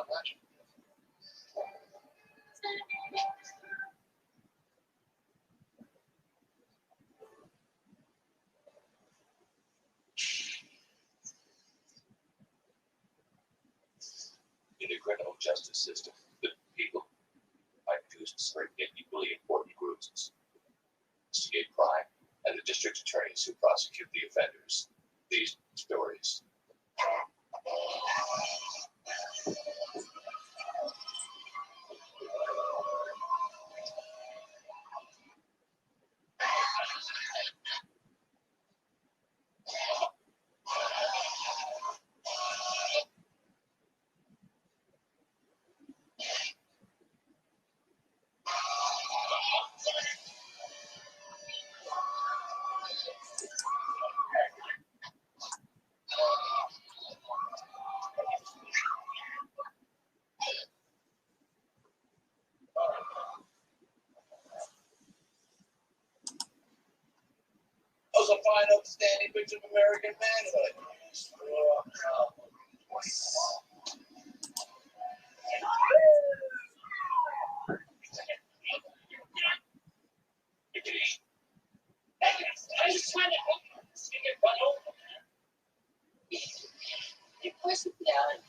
imagine. In the criminal justice system, the people might choose to separate equally important groups, investigate crime, and the district attorneys who prosecute the offenders. These stories. A fine, upstanding picture of American manhood. I just trying to help you. You get run over, man. You push it down.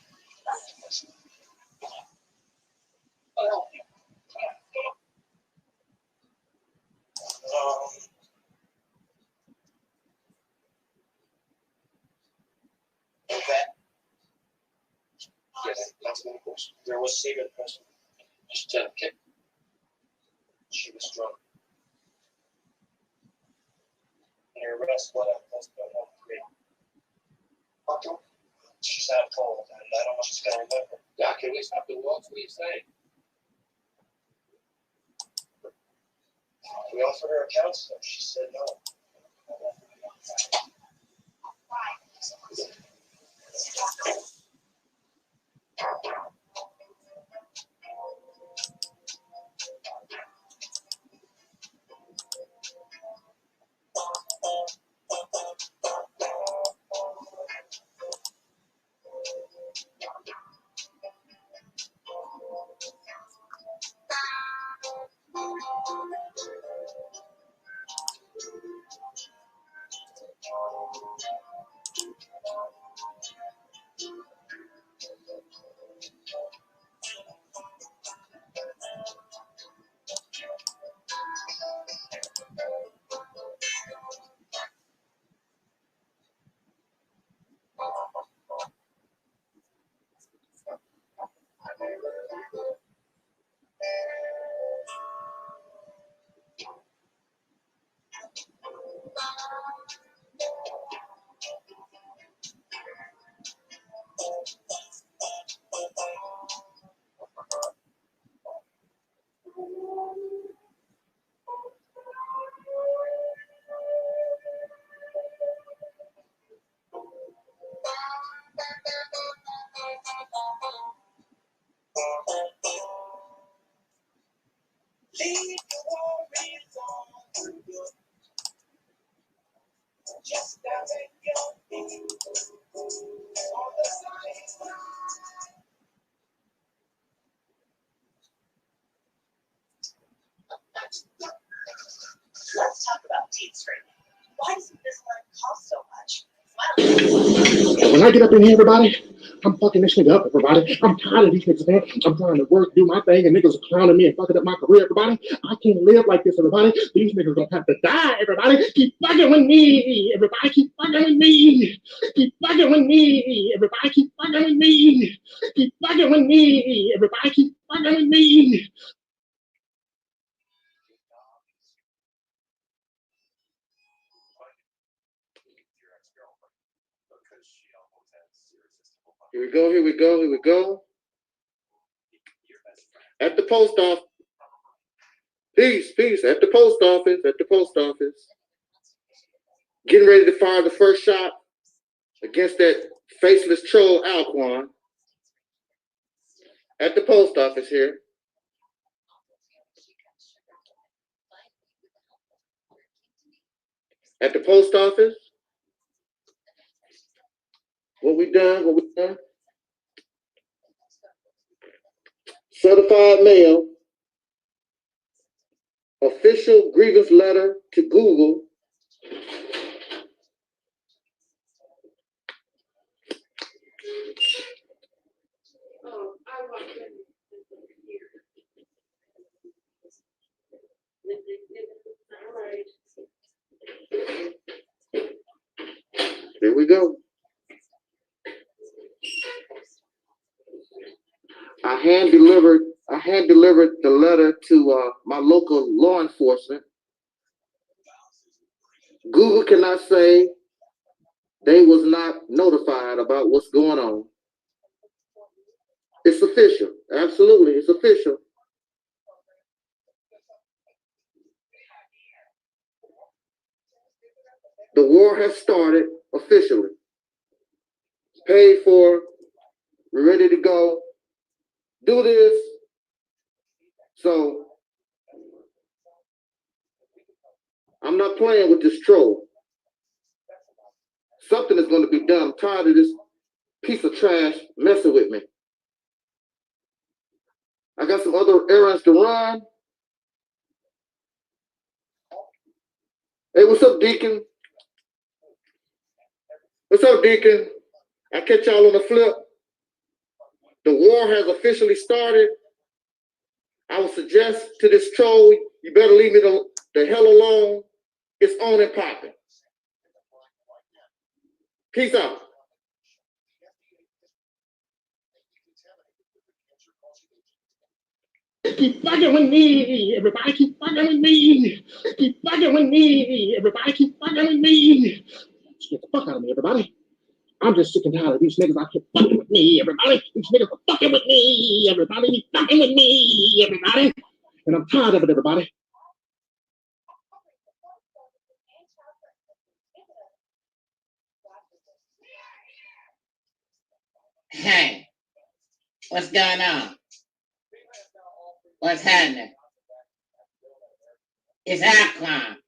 There was Seaman present. Just tell him, she was drunk. And her arrest went up plus 113. Okay. She's out cold, and I don't know if she's going to remember. Doc, can we stop the walks? What are you saying? We offered her a counselor. She said no. Let's talk about teeth straightening. Why doesn't this one cost so much? When I get up in here, everybody, I'm fucking this nigga up, everybody. I'm tired of these niggas, man. I'm trying to work, do my thing, and niggas are clowning me and fucking up my career, everybody. I can't live like this, everybody. These niggas gonna have to die, everybody. Keep fucking with me, everybody. Keep fucking with me. Keep fucking with me, everybody. Keep fucking with me. Keep fucking with me, everybody. Keep fucking with me. Here we go, here we go, here we go. At the post office. Peace, peace. At the post office, at the post office. Getting ready to fire the first shot against that faceless troll Alquan. At the post office here. At the post office. What we done? What we done? certified mail, official grievance letter to Google, here we go. I hand delivered the letter to my local law enforcement. Google cannot say they was not notified about what's going on. It's official. Absolutely, it's official. The war has started officially. It's paid for. We're ready to go. Do this. So I'm not playing with this troll. Something is going to be done. I'm tired of this piece of trash messing with me. I got some other errands to run. Hey, what's up, Deacon? What's up, Deacon? I'll catch y'all on the flip. The war has officially started. I would suggest to this troll, you better leave me the hell alone. It's on and popping. Peace out. Keep fucking with me, everybody. Keep fucking with me. Keep fucking with me, everybody. Keep fucking with me. Get the fuck out of me, everybody. I'm just sick and tired of these niggas out here fucking with me, everybody. These niggas are fucking with me, everybody. Fucking with me, everybody. And I'm tired of it, everybody. Hey, what's going on? What's happening? It's Akron.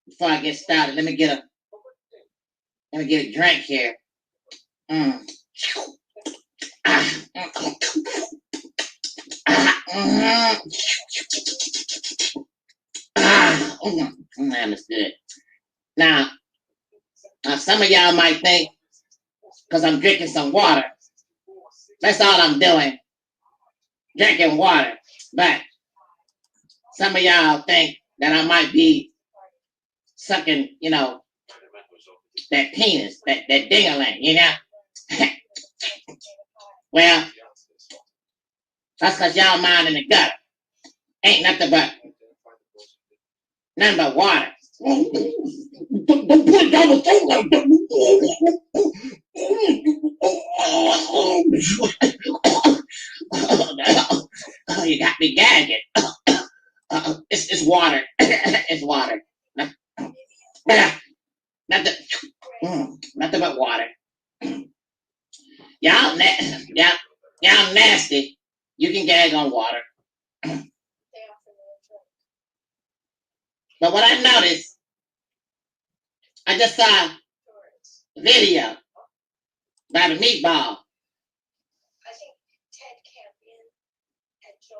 Before I get started, let me get a drink here. That's good. Now, some of y'all might think, because I'm drinking some water, that's all I'm doing, drinking water. But some of y'all think that I might be sucking, that penis, that ding-a-ling, Well, that's because y'all mind in the gutter. Ain't nothing but water. Don't put it down the thing like that. Oh, you got me gagging. It's water. It's water. Nothing but water. Y'all nasty. You can gag on water. But what I noticed, I just saw a video about a meatball.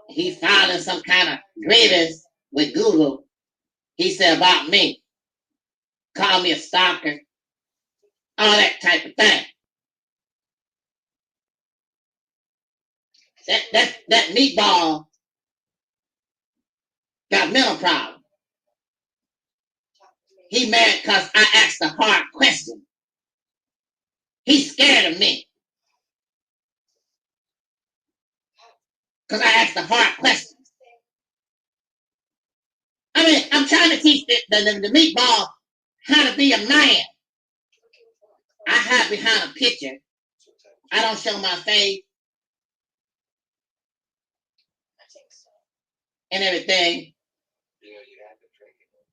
He filing some kind of grievance with Google. He said about me. Call me a stalker. All that type of thing. That meatball got mental problem. He mad because I asked a hard question. He's scared of me. Because I asked a hard question. I mean, I'm trying to teach the meatball how to be a man. I hide behind a picture. I don't show my face. And everything.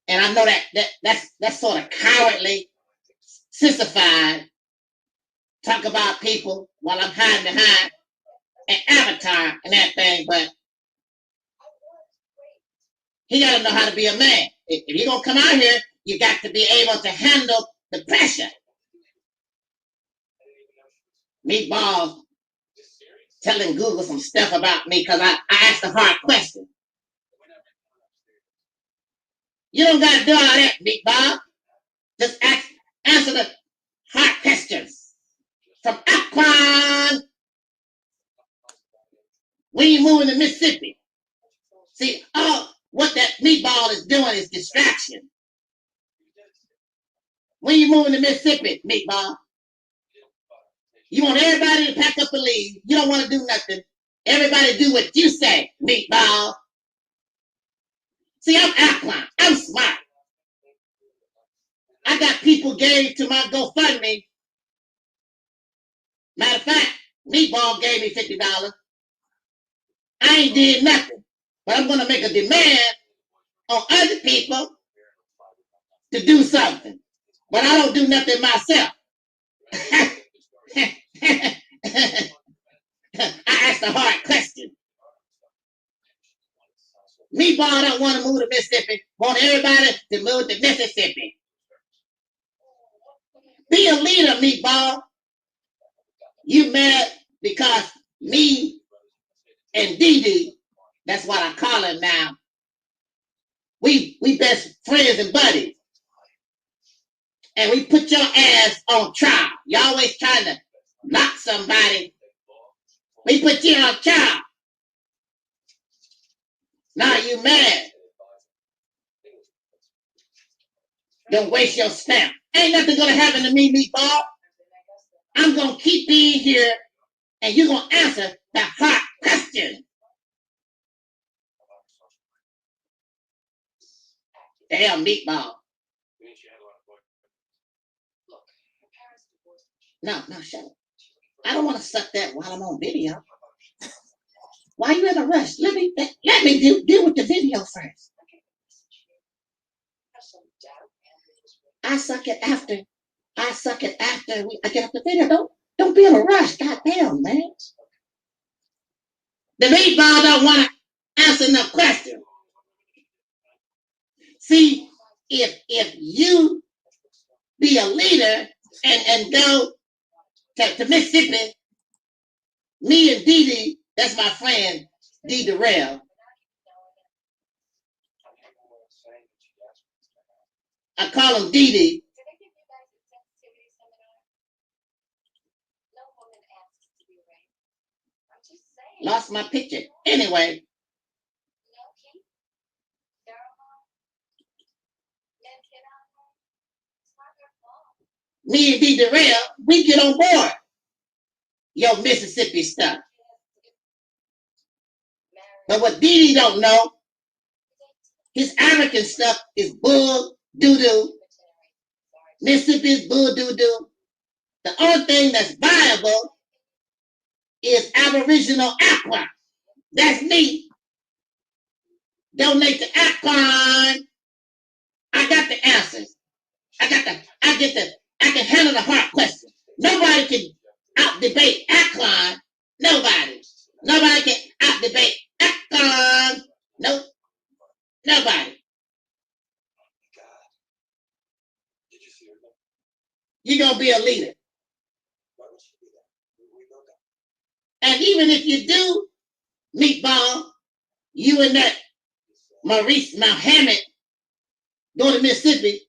And I know that's sort of cowardly, sissified. Talk about people while I'm hiding behind an avatar and that thing, but he got to know how to be a man. If you're going to come out here, you got to be able to handle the pressure. Meatball telling Google some stuff about me because I asked a hard question. You don't got to do all that, Meatball. Just answer the hard questions. From Aquan, when you moving to Mississippi. See, all what that Meatball is doing is distraction. When you moving to Mississippi, Meatball, you want everybody to pack up and leave. You don't want to do nothing. Everybody do what you say, Meatball. See, I'm Aquan. I'm smart. I got people gave to my GoFundMe. Matter of fact, Meatball gave me $50. I ain't did nothing. But I'm going to make a demand on other people to do something. But I don't do nothing myself. I asked a hard question. Meatball don't want to move to Mississippi. Want everybody to move to Mississippi. Be a leader, Meatball. You mad because me and Dee, that's what I call him now. We best friends and buddies. And we put your ass on trial. You always trying to knock somebody. We put you on trial. Now you mad. Don't waste your stamp. Ain't nothing gonna happen to me, Meatball. I'm gonna keep being here and you're gonna answer the hard question. Damn, Meatball. No, shut up. I don't want to suck that while I'm on video. Why you in a rush? Let me deal with the video first. I suck it after. I get up the video. Don't be in a rush. Goddamn, man. The Meatball don't want to answer no question. See, if you be a leader and go to Mississippi, me and Dee, that's my friend, Dee Darrell. I call him Dee. Lost my picture. Anyway. Me and Dee Darrell, we get on board your Mississippi stuff. But what Dee don't know, his African stuff is bull doo-doo. Mississippi is bull doo-doo. The only thing that's viable is Aboriginal Aqua. That's me. Donate to Aquan. I got the answers. I can handle the hard question. Nobody can out-debate Aquan. Nobody can out-debate Aquan. Nope. Nobody. You're going to be a leader. And even if you do, Meatball, you and that Maurice Muhammad go to Mississippi,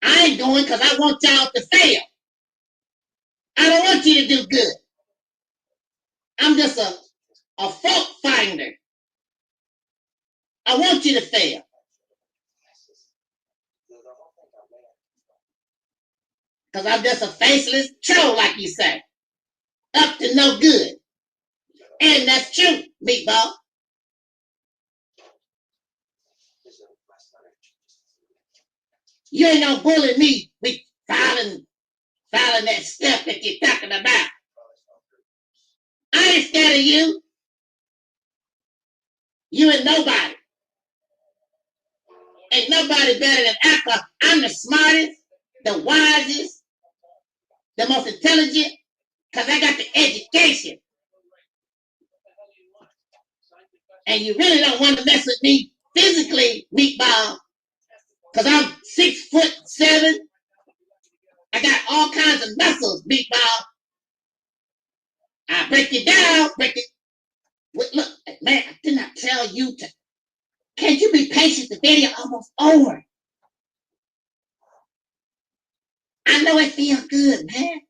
I ain't going because I want y'all to fail. I don't want you to do good. I'm just a fault finder. I want you to fail. Because I'm just a faceless troll, like you say. Up to no good. And that's true, Meatball. You ain't no bully me with filing that stuff that you're talking about. I ain't scared of you. You ain't nobody. Ain't nobody better than Aqua. I'm the smartest, the wisest, the most intelligent, because I got the education. And you really don't want to mess with me physically, Meatball, because I'm 6'7". I got all kinds of muscles, Meatball. I break it down, break it. Look, man, I did not tell you to. Can't you be patient? The video almost over. I know it feels good, man.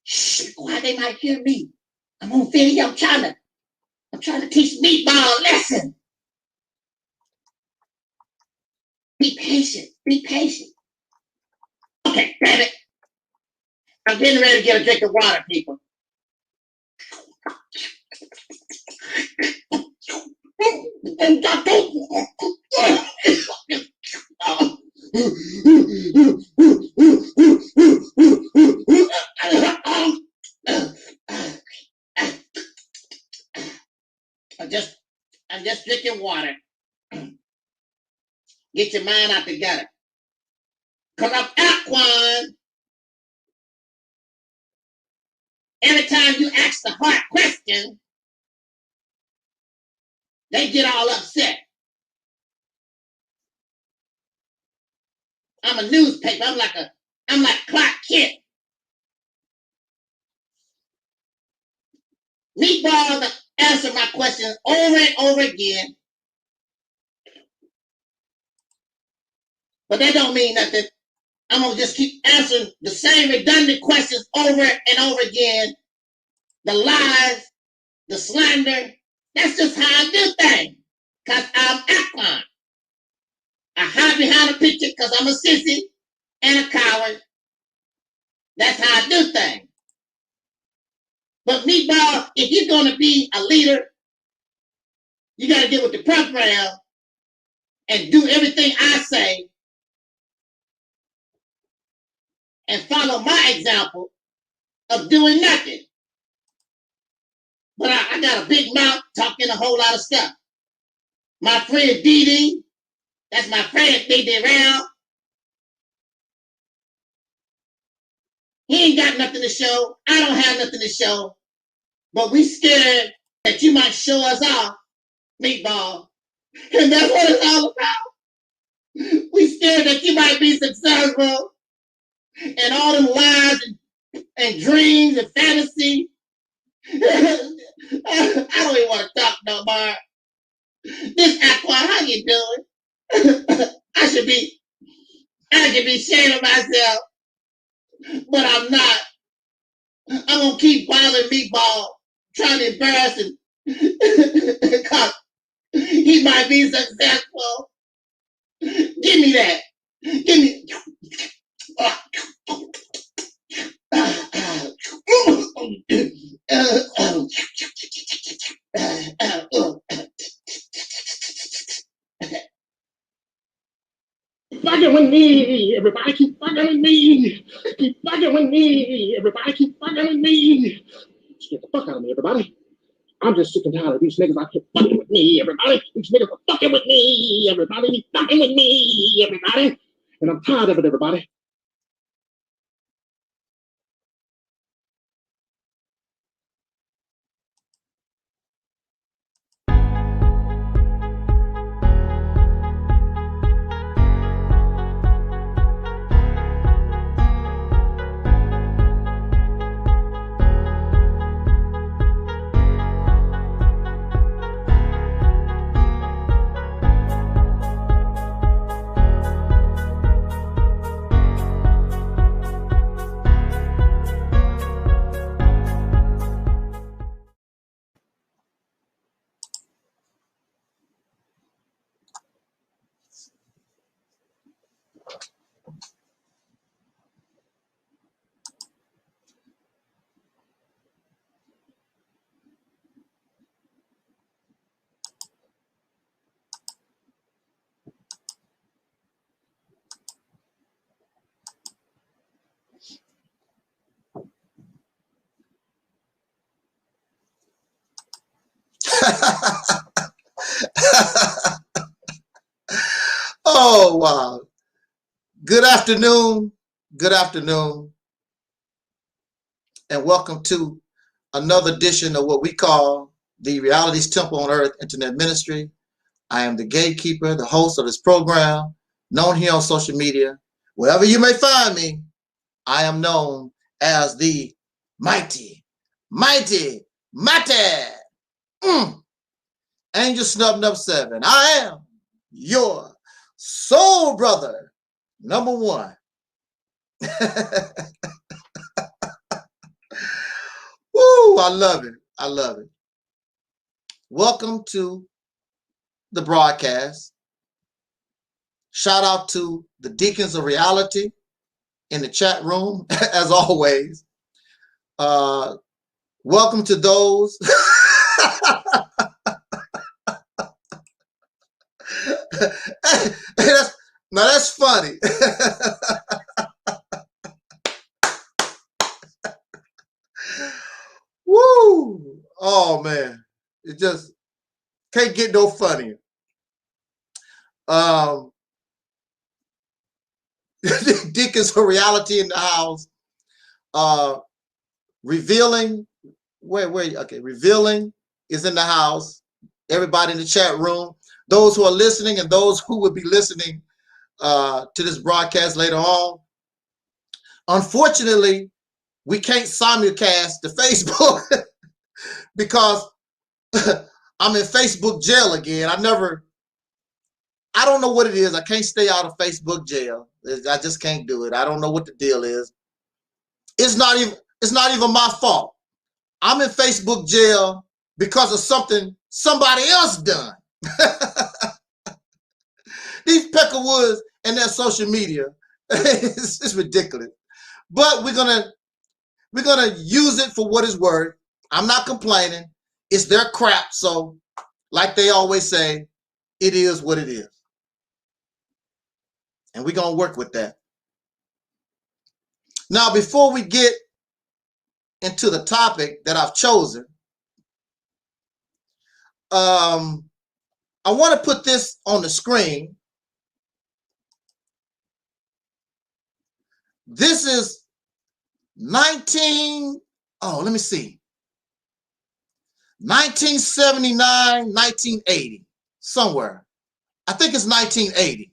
Shh, why they might hear me? I'm on video. I'm trying to teach Meatball a lesson. Be patient. Be patient. Okay, damn it. I'm getting ready to get a drink of water, people. I'm just drinking water. Get your mind out the gutter. Because I'm Aquan. Every time you ask the hard question, they get all upset. I'm a newspaper. I'm like Clark Kent. Meatball to answer my questions over and over again. But that don't mean nothing. I'm going to just keep answering the same redundant questions over and over again. The lies, the slander. That's just how I do things. Because I'm Aquan. I hide behind a picture because I'm a sissy and a coward. That's how I do things. But Meatball, if you're going to be a leader, you got to get with the program and do everything I say and follow my example of doing nothing. But I got a big mouth talking a whole lot of stuff. My friend Dee, that's my friend Dee Round. He ain't got nothing to show. I don't have nothing to show. But we scared that you might show us off, Meatball. And that's what it's all about. We scared that you might be successful. And all them lies and dreams and fantasy. I don't even want to talk no more. This Aqua, how you doing? I should be shaming myself. But I'm not. I'm going to keep bothering Meatball, trying to embarrass him. Because he might be successful. Give me that. Give me. Fucking with me, everybody keep fucking with me. Keep fucking with me, everybody keep fucking with me. Get the fuck out of me, everybody. I'm just sick and tired of these niggas out here fucking with me, everybody. These niggas are fucking with me, everybody. Fucking with me, everybody. And I'm tired of it, everybody. Oh, wow. Good afternoon, and welcome to another edition of what we call the Reality's Temple on Earth Internet Ministry. I am the gatekeeper, the host of this program, known here on social media. Wherever you may find me, I am known as the mighty mighty, Angel Snub 7. I am your soul brother, number 1. Woo, I love it. I love it. Welcome to the broadcast. Shout out to the Deacons of Reality in the chat room, as always. Welcome to those. That's funny. Woo! Oh man, it just can't get no funnier. Deacons of Reality in the house. Revealing, Revealing is in the house. Everybody in the chat room, those who are listening and those who will be listening to this broadcast later on. Unfortunately, we can't simulcast to Facebook because I'm in Facebook jail again. I don't know what it is. I can't stay out of Facebook jail. I just can't do it. I don't know what the deal is. It's not even my fault. I'm in Facebook jail because of something somebody else done. These Peckerwoods and their social media, it's ridiculous. But we're gonna use it for what it's worth. I'm not complaining. It's their crap. So, like they always say, it is what it is. And we're gonna work with that. Now, before we get into the topic that I've chosen, I want to put this on the screen. This is 1979, 1980, somewhere. I think it's 1980.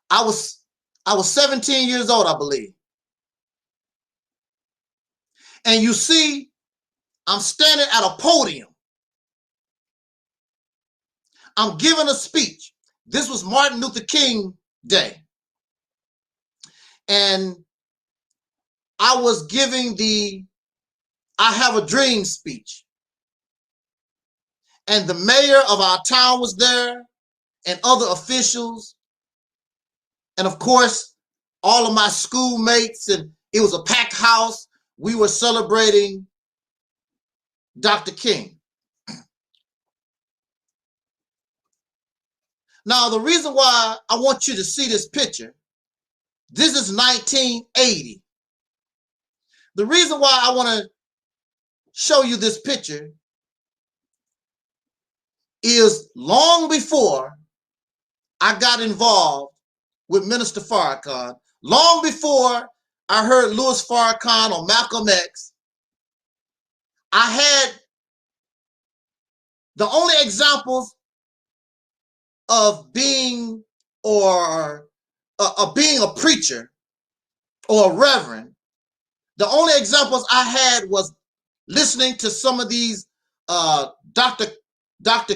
I was 17 years old, I believe. And you see, I'm standing at a podium. I'm giving a speech. This was Martin Luther King Day. And I was giving the I Have a Dream speech. And the mayor of our town was there and other officials. And of course, all of my schoolmates, and it was a packed house. We were celebrating Dr. King. Now, the reason why I want you to see this picture, this is 1980. The reason why I want to show you this picture is long before I got involved with Minister Farrakhan, long before I heard Louis Farrakhan on Malcolm X, I had the only examples of being a preacher or a reverend. The only examples I had was listening to some of these Dr.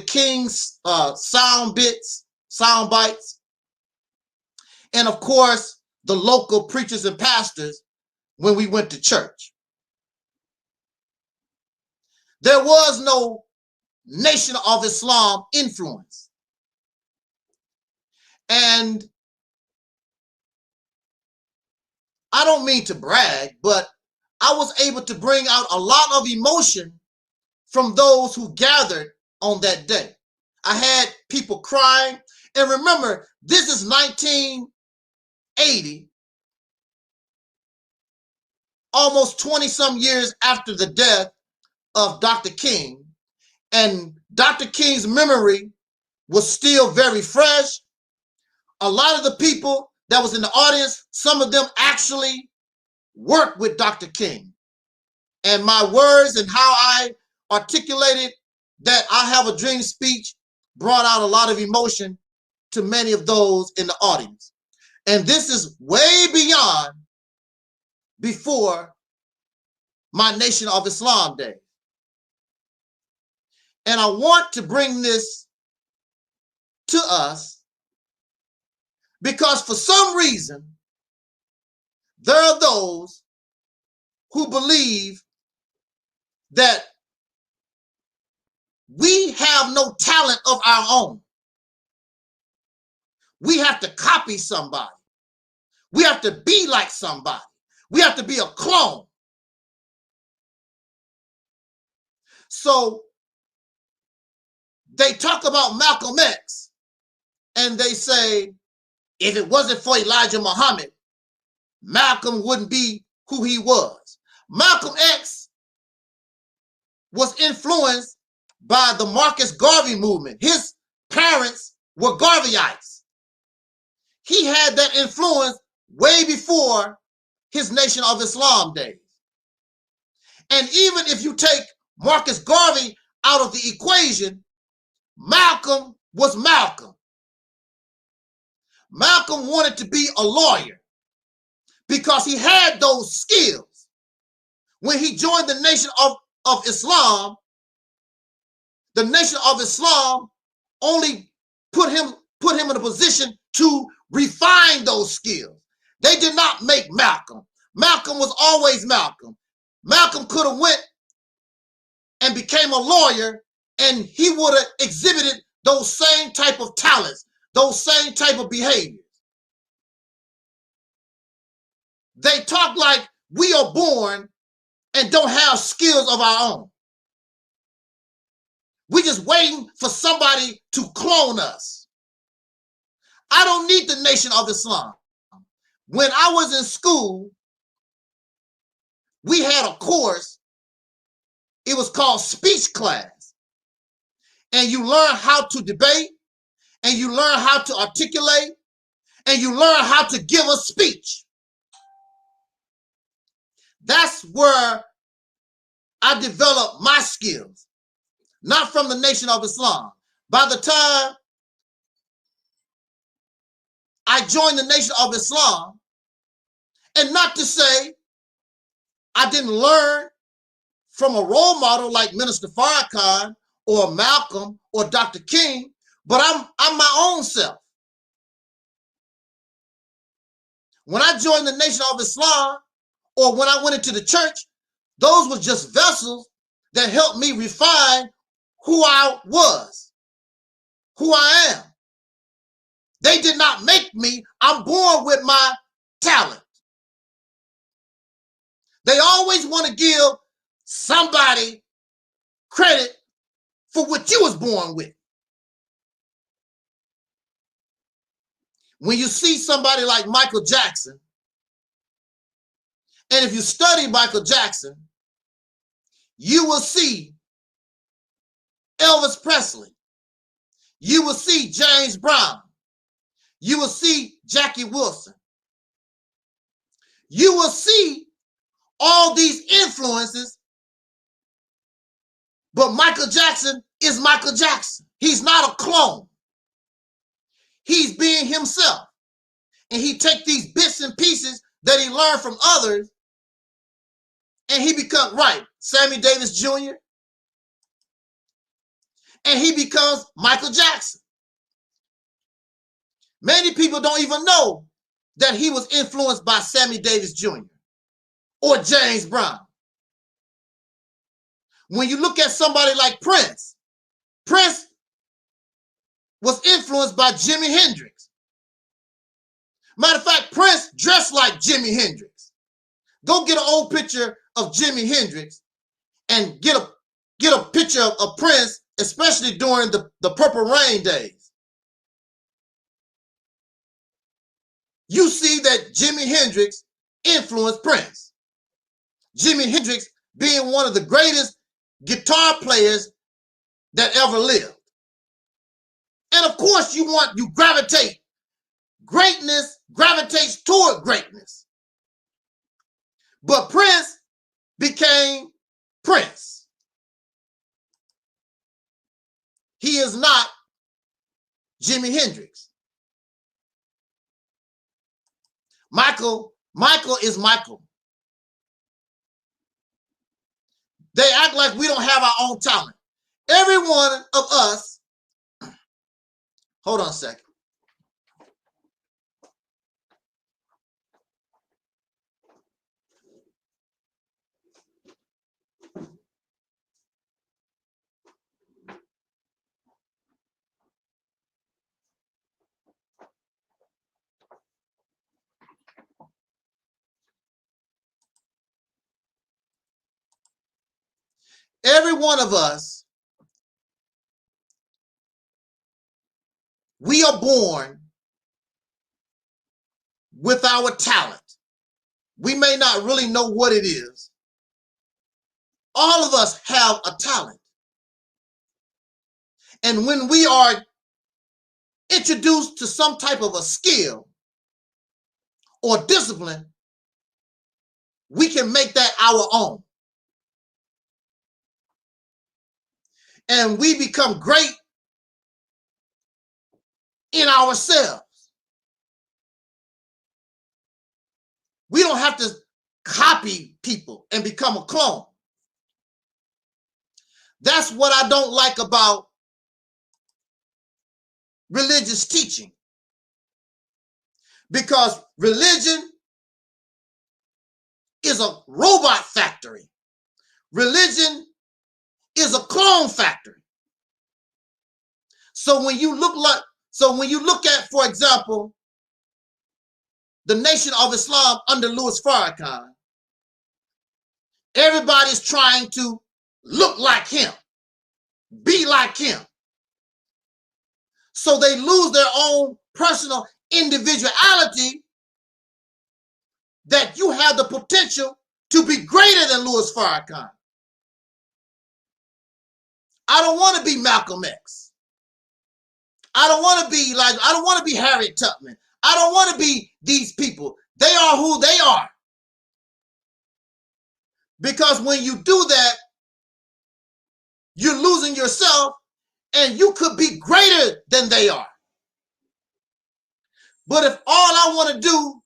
King's sound bites, and of course the local preachers and pastors when we went to church. There was no Nation of Islam influence. And I don't mean to brag, but I was able to bring out a lot of emotion from those who gathered on that day. I had people crying. And remember, this is 1980, almost 20-some years after the death of Dr. King. And Dr. King's memory was still very fresh. A lot of the people that was in the audience, some of them actually worked with Dr. King. And my words and how I articulated that I Have a Dream speech brought out a lot of emotion to many of those in the audience. And this is way beyond before my Nation of Islam days. And I want to bring this to us because for some reason, there are those who believe that we have no talent of our own. We have to copy somebody. We have to be like somebody. We have to be a clone. So they talk about Malcolm X and they say, if it wasn't for Elijah Muhammad, Malcolm wouldn't be who he was. Malcolm X was influenced by the Marcus Garvey movement. His parents were Garveyites. He had that influence way before his Nation of Islam days. And even if you take Marcus Garvey out of the equation, Malcolm was Malcolm. Malcolm wanted to be a lawyer because he had those skills. When he joined the Nation of Islam, the Nation of Islam only put him in a position to refine those skills. They did not make Malcolm. Malcolm was always Malcolm. Malcolm could have went and became a lawyer and he would have exhibited those same type of talents, those same type of behaviors. They talk like we are born and don't have skills of our own. We're just waiting for somebody to clone us. I don't need the Nation of Islam. When I was in school, we had a course. It was called speech class. And you learn how to debate, and you learn how to articulate, and you learn how to give a speech. That's where I developed my skills, not from the Nation of Islam. By the time I joined the Nation of Islam, and not to say I didn't learn from a role model like Minister Farrakhan or Malcolm or Dr. King, but I'm my own self. When I joined the Nation of Islam, or when I went into the church, those were just vessels that helped me refine who I was, who I am. They did not make me. I'm born with my talent. They always want to give somebody credit for what you was born with. When you see somebody like Michael Jackson, and if you study Michael Jackson, you will see Elvis Presley. You will see James Brown. You will see Jackie Wilson. You will see all these influences, but Michael Jackson is Michael Jackson. He's not a clone. He's being himself. And he takes these bits and pieces that he learned from others, and he becomes, right, Sammy Davis Jr., and he becomes Michael Jackson. Many people don't even know that he was influenced by Sammy Davis Jr. or James Brown. When you look at somebody like Prince, Prince was influenced by Jimi Hendrix. Matter of fact, Prince dressed like Jimi Hendrix. Go get an old picture of Jimi Hendrix and get a picture of Prince, especially during the Purple Rain days. You see that Jimi Hendrix influenced Prince. Jimi Hendrix being one of the greatest guitar players that ever lived. And of course you gravitate. Greatness gravitates toward greatness. But Prince became Prince. He is not Jimi Hendrix. Michael is Michael. They act like we don't have our own talent. Every one of us, hold on a second. Every one of us, we are born with our talent. We may not really know what it is. All of us have a talent. And when we are introduced to some type of a skill or discipline, we can make that our own. And we become great in ourselves. We don't have to copy people and become a clone. That's what I don't like about religious teaching. Because religion is a robot factory. Religion is a clone factory. So when you look at, for example, the Nation of Islam under Louis Farrakhan, everybody's trying to look like him, be like him. So they lose their own personal individuality, that you have the potential to be greater than Louis Farrakhan. I don't want to be Malcolm X. I don't want to be Harriet Tubman. I don't want to be these people. They are who they are. Because when you do that, you're losing yourself, and you could be greater than they are. But if all I want to do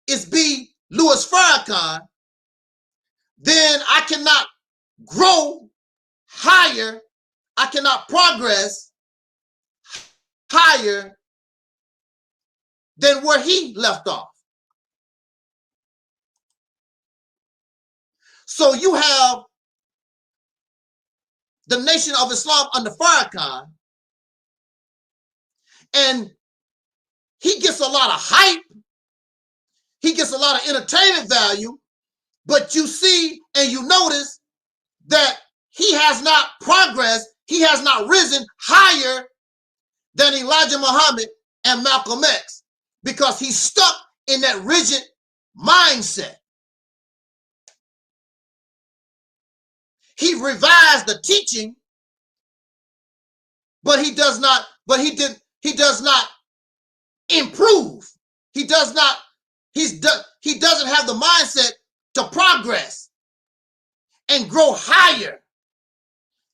is be Louis Farrakhan, then I cannot grow higher. I cannot progress higher than where he left off. So you have the Nation of Islam under Farrakhan, and he gets a lot of hype. He gets a lot of entertainment value, but you see and you notice that he has not progressed. He has not risen higher than Elijah Muhammad and Malcolm X, because he's stuck in that rigid mindset. He revised the teaching, but he does not improve. He doesn't have the mindset to progress and grow higher.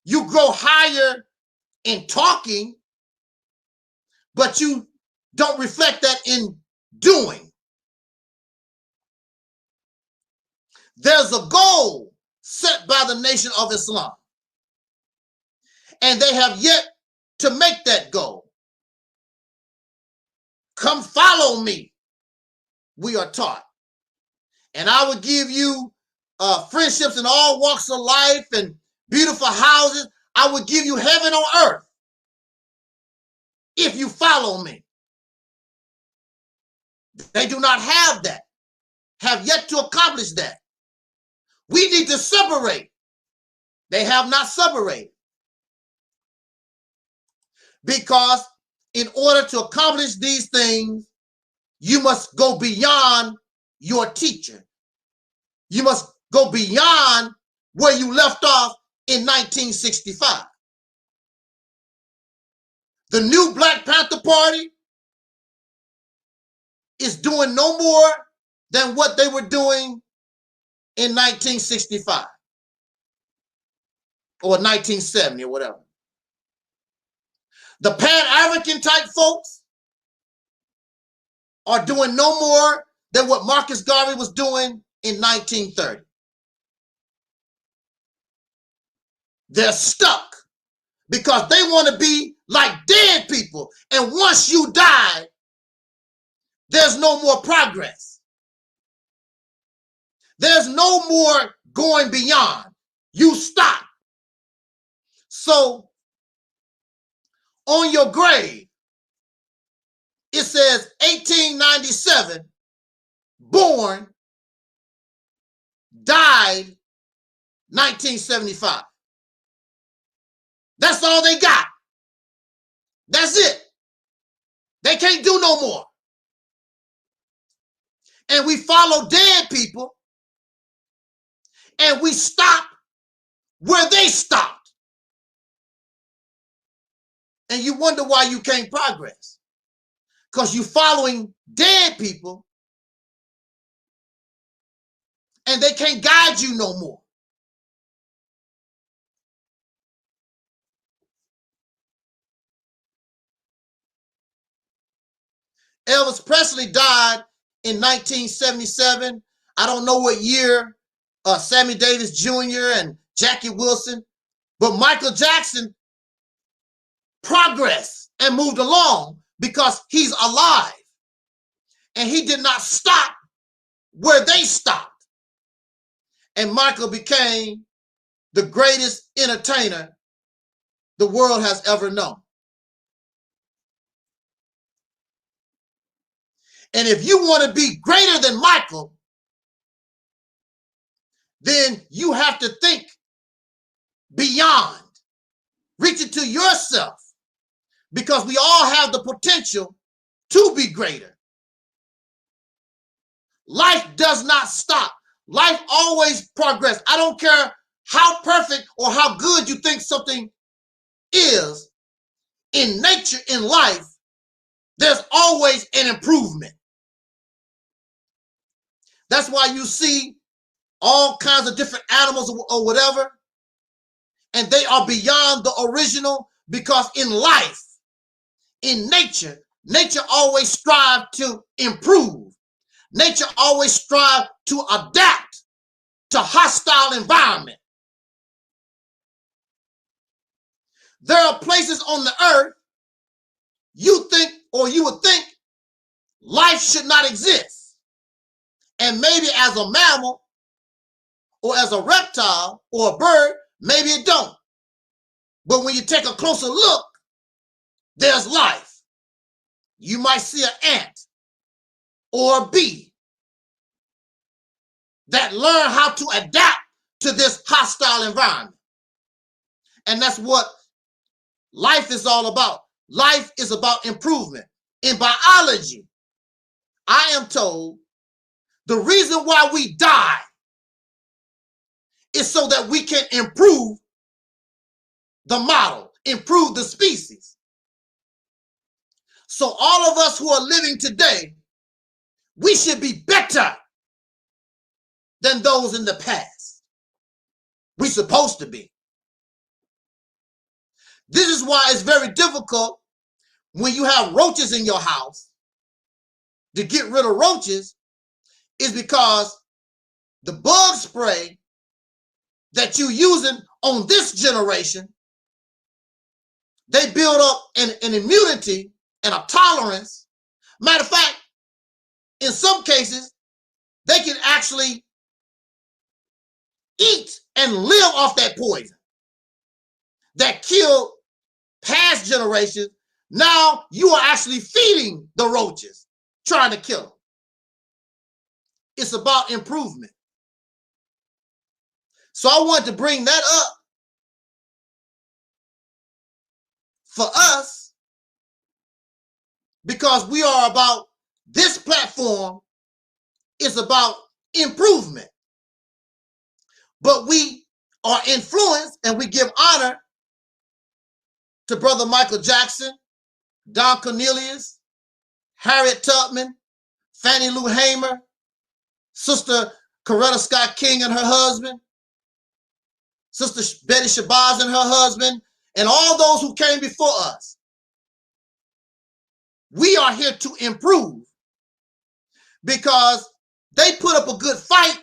You grow higher in talking, but you don't reflect that in doing. There's a goal set by the Nation of Islam, and they have yet to make that goal. Come follow me, we are taught, and I will give you friendships in all walks of life and beautiful houses. I will give you heaven on earth if you follow me. They do not have that, have yet to accomplish that. We need to separate. They have not separated. Because in order to accomplish these things, you must go beyond your teacher. You must go beyond where you left off in 1965. The new Black Panther Party is doing no more than what they were doing in 1965 or 1970 or whatever. The Pan-African type folks are doing no more than what Marcus Garvey was doing in 1930. They're stuck because they want to be like dead people. And once you die, there's no more progress. There's no more going beyond. You stop. So on your grave, it says 1897, born, died 1975. That's all they got. That's it. They can't do no more. And we follow dead people and we stop where they stopped. And you wonder why you can't progress. Because you're following dead people and they can't guide you no more. Elvis Presley died in 1977. I don't know what year Sammy Davis Jr. and Jackie Wilson, but Michael Jackson progressed and moved along because he's alive. And he did not stop where they stopped. And Michael became the greatest entertainer the world has ever known. And if you want to be greater than Michael, then you have to think beyond, reach into yourself, because we all have the potential to be greater. Life does not stop. Life always progresses. I don't care how perfect or how good you think something is. In nature, in life, there's always an improvement. That's why you see all kinds of different animals or whatever, and they are beyond the original, because in life, in nature, nature always strives to improve. Nature always strives to adapt to hostile environment. There are places on the earth you think, or you would think, life should not exist. And maybe as a mammal or as a reptile or a bird, maybe it don't. But when you take a closer look, there's life. You might see an ant or a bee that learn how to adapt to this hostile environment. And that's what life is all about. Life is about improvement. In biology, I am told the reason why we die is so that we can improve the model, improve the species. So all of us who are living today, we should be better than those in the past. We're supposed to be. This is why it's very difficult when you have roaches in your house to get rid of roaches, is because the bug spray that you're using on this generation, they build up an immunity and a tolerance. Matter of fact, in some cases, they can actually eat and live off that poison that killed past generations. Now you are actually feeding the roaches, trying to kill them. It's about improvement. So I want to bring that up for us, because we are about, this platform is about improvement. But we are influenced and we give honor to Brother Michael Jackson, Don Cornelius, Harriet Tubman, Fannie Lou Hamer, Sister Coretta Scott King and her husband, Sister Betty Shabazz and her husband, and all those who came before us. We are here to improve because they put up a good fight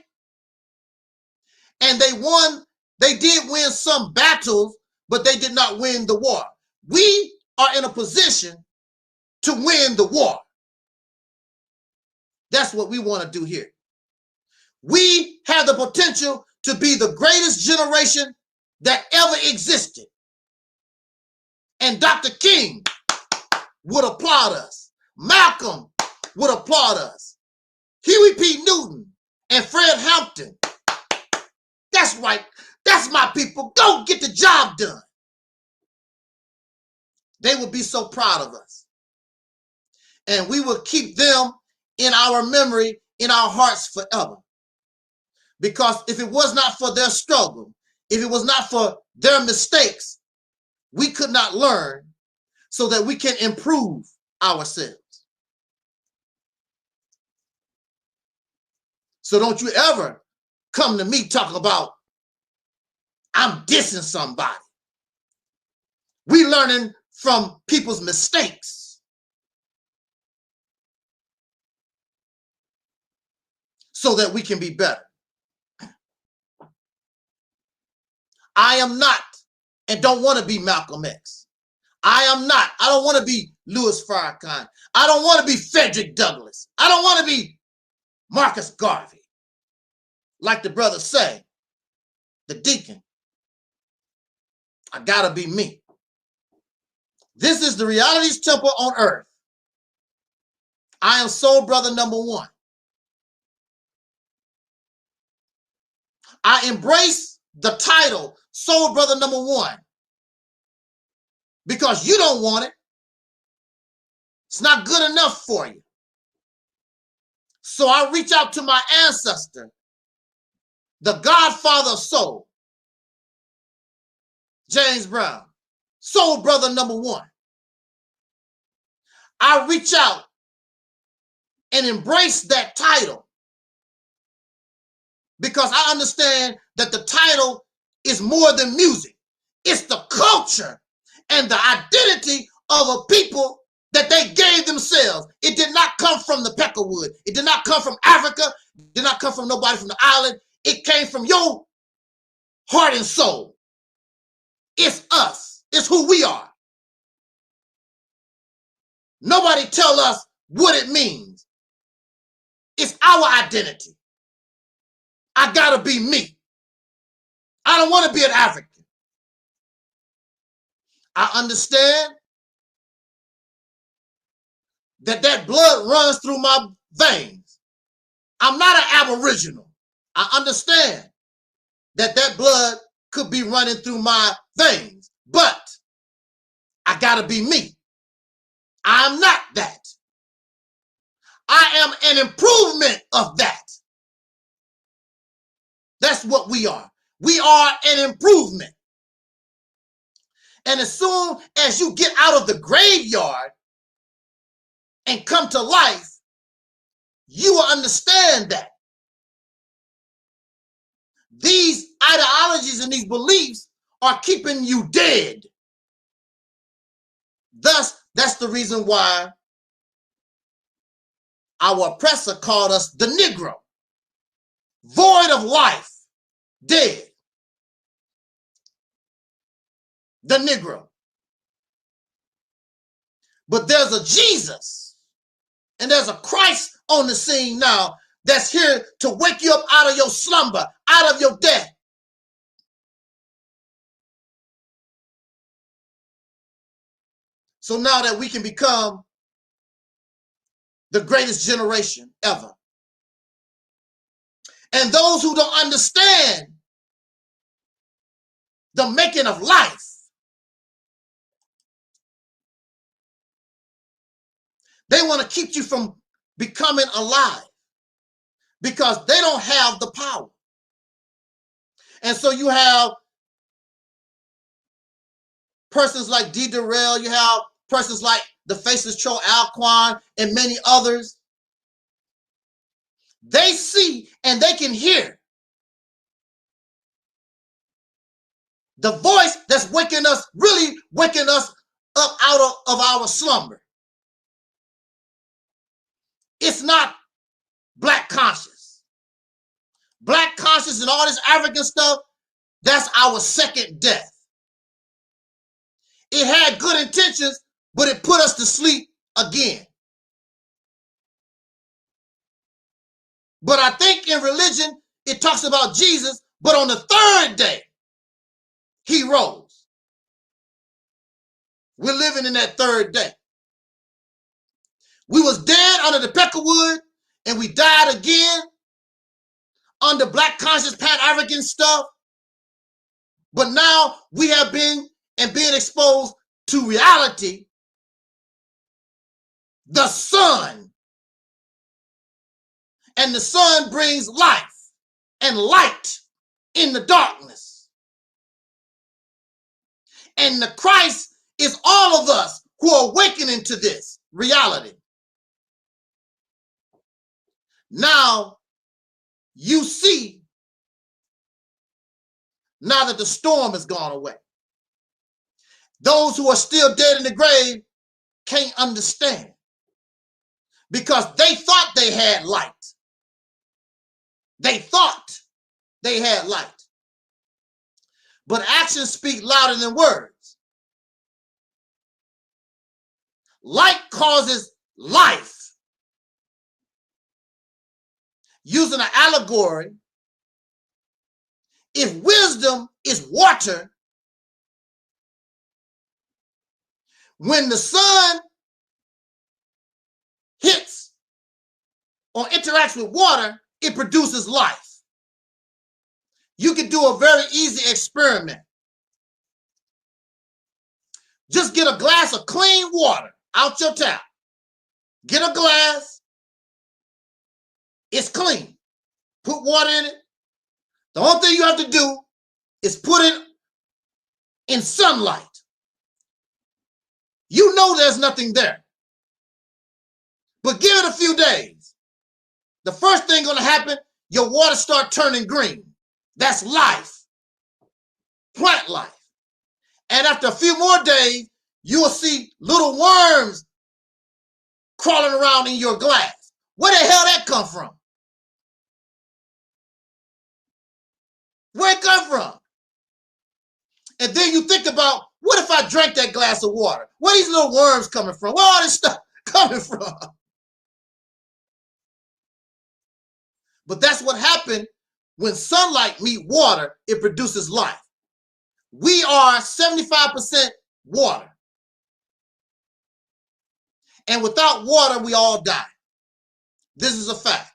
and they won They did win some battles, but they did not win the war. We are in a position to win the war. That's what we want to do here. We have the potential to be the greatest generation that ever existed. And Dr. King would applaud us. Malcolm would applaud us. Huey P. Newton and Fred Hampton. That's right. That's my people. Go get the job done. They will be so proud of us. And we will keep them in our memory, in our hearts forever. Because if it was not for their struggle, if it was not for their mistakes, we could not learn so that we can improve ourselves. So don't you ever come to me talking about I'm dissing somebody. We learning from people's mistakes. So that we can be better. I am not and don't want to be Malcolm X. I don't want to be Louis Farrakhan. I don't want to be Frederick Douglass. I don't want to be Marcus Garvey. Like the brother say, the deacon. I gotta be me. This is the realities temple on earth. I am soul brother number 1. I embrace the title soul brother number 1 because you don't want it. It's not good enough for you. So I reach out to my ancestor, the godfather of soul, James Brown, soul brother number 1. I reach out and embrace that title because I understand that the title is more than music. It's the culture and the identity of a people that they gave themselves. It did not come from the Peckerwood. It did not come from Africa. It did not come from nobody from the island. It came from your heart and soul. It's us. It's who we are. Nobody tell us what it means. It's our identity. I gotta be me. I don't want to be an African. I understand that blood runs through my veins. I'm not an Aboriginal. I understand that blood could be running through my veins, but I gotta be me. I'm not that. I am an improvement of that. That's what we are. We are an improvement. And as soon as you get out of the graveyard and come to life, you will understand that these ideologies and these beliefs are keeping you dead. Thus, that's the reason why our oppressor called us the Negro, void of life, dead. The Negro. But there's a Jesus and there's a Christ on the scene now that's here to wake you up out of your slumber, out of your death. So now that we can become the greatest generation ever. And those who don't understand the making of life, they want to keep you from becoming alive because they don't have the power. And so you have persons like D. Durrell, you have persons like the Faceless Troll Alquan and many others. They see and they can hear the voice that's waking us, really waking us up out of our slumber. It's not black conscious. Black conscious and all this African stuff, That's our second death. It had good intentions, but it put us to sleep again. But I think in religion, it talks about Jesus, but on the third day, he rose. We're living in that third day. We was dead under the peckerwood, and we died again under black conscious Pan-African stuff. But now we have been and being exposed to reality, the sun. And the sun brings life and light in the darkness. And the Christ is all of us who are awakening to this reality. Now you see, now that the storm has gone away, those who are still dead in the grave can't understand because they thought they had light. They thought they had light. But actions speak louder than words. Light causes life. Using an allegory, if wisdom is water, when the sun hits or interacts with water, it produces life. You can do a very easy experiment. Just get a glass of clean water out your tap. Get a glass. It's clean. Put water in it. The only thing you have to do is put it in sunlight. You know there's nothing there. But give it a few days. The first thing going to happen, your water start turning green. That's life. Plant life. And after a few more days, you will see little worms crawling around in your glass. Where the hell that come from? Where it come from? And then you think about, what if I drank that glass of water? Where are these little worms coming from? Where all this stuff coming from? But that's what happened when sunlight meets water, it produces life. We are 75% water. And without water, we all die. This is a fact.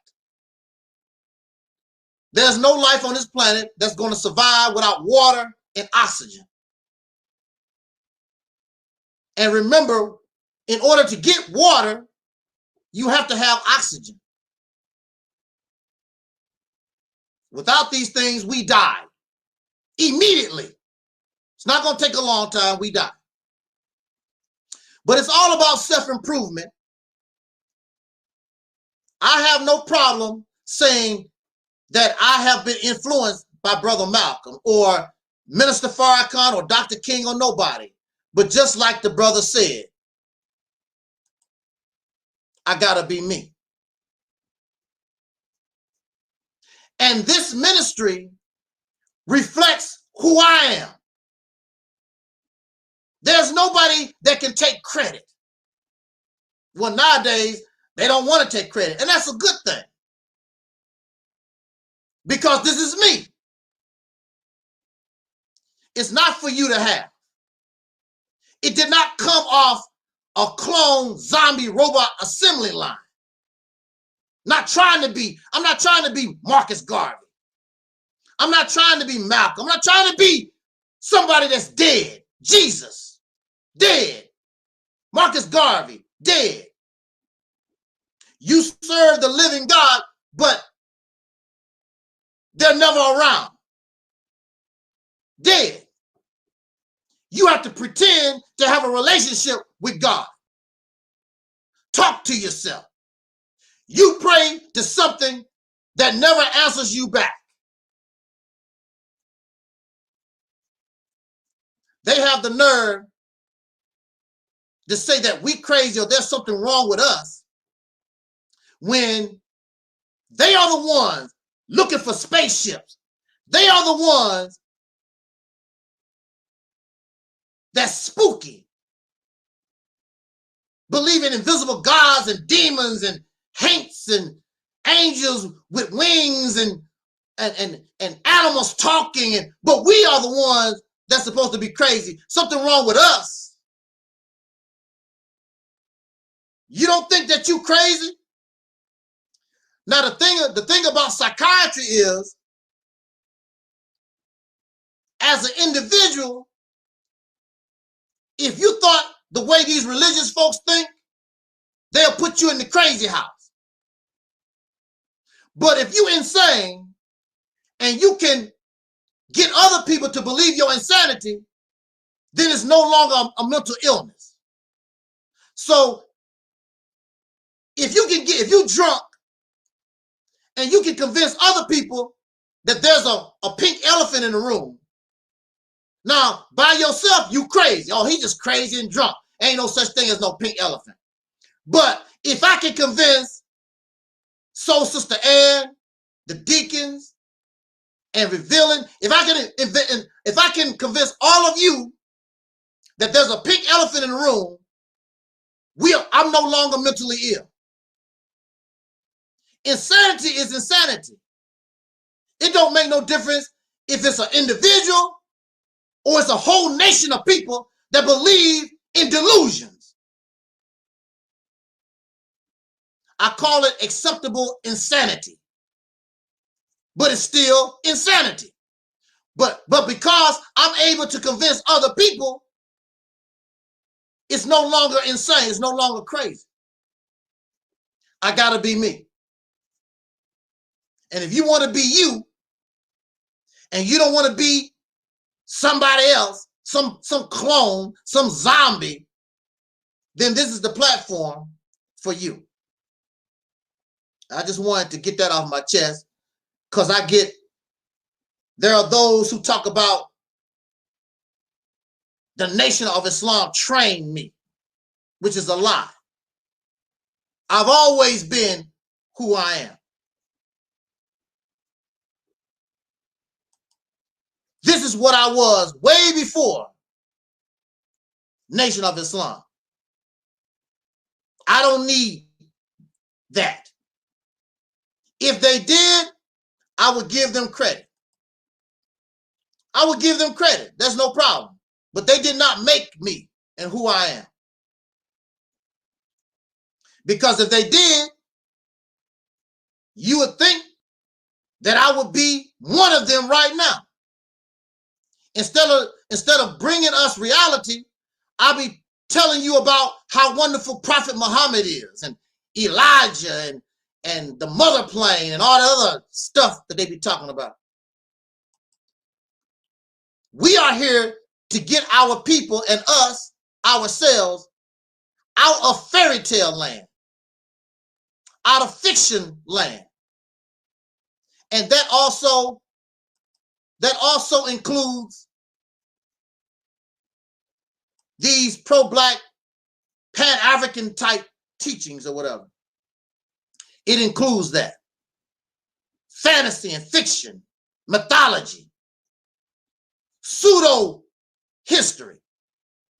There's no life on this planet that's going to survive without water and oxygen. And remember, in order to get water, you have to have oxygen. Without these things, we die immediately. It's not going to take a long time, we die. But it's all about self-improvement. I have no problem saying that I have been influenced by Brother Malcolm or Minister Farrakhan or Dr. King or nobody. But just like the brother said, I gotta be me. And this ministry reflects who I am. There's nobody that can take credit. Well, nowadays, they don't want to take credit, and that's a good thing. Because this is me. It's not for you to have. It did not come off a clone zombie robot assembly line. I'm not trying to be Marcus Garvey. I'm not trying to be Malcolm. I'm not trying to be somebody that's dead. Jesus, dead. Marcus Garvey, dead. You serve the living God, but they're never around. Dead. You have to pretend to have a relationship with God. Talk to yourself. You pray to something that never answers you back. They have the nerve to say that we crazy or there's something wrong with us when they are the ones looking for spaceships. They are the ones that's spooky. Believe in invisible gods and demons and haints and angels with wings and animals talking, but we are the ones that's supposed to be crazy. Something wrong with us. You don't think that you crazy? Now the thing about psychiatry is, as an individual, if you thought the way these religious folks think, they'll put you in the crazy house. But if you're insane and you can get other people to believe your insanity, then it's no longer a mental illness. So if you're drunk and you can convince other people that there's a pink elephant in the room, now by yourself you crazy. Oh, he just crazy and drunk. Ain't no such thing as no pink elephant. But if I can convince Soul Sister Ann, the deacons, and revealing, if I can convince all of you that there's a pink elephant in the room, I'm no longer mentally ill. Insanity is insanity. It don't make no difference if it's an individual or it's a whole nation of people that believe in delusions. I call it acceptable insanity, but it's still insanity. But because I'm able to convince other people, it's no longer insane. It's no longer crazy. I gotta be me. And if you want to be you, and you don't want to be somebody else, some clone, some zombie, then this is the platform for you. I just wanted to get that off my chest, because there are those who talk about the Nation of Islam trained me, which is a lie. I've always been who I am. This is what I was way before Nation of Islam. I don't need that. If they did, I would give them credit. I would give them credit. There's no problem. But they did not make me and who I am. Because if they did, you would think that I would be one of them right now. Instead of bringing us reality, I'll be telling you about how wonderful Prophet Muhammad is, and Elijah, and the mother plane, and all the other stuff that they be talking about. We are here to get our people and us, ourselves, out of fairy tale land, out of fiction land. And that also includes these pro-black, pan-African type teachings or whatever. It includes that. Fantasy and fiction, mythology, pseudo history.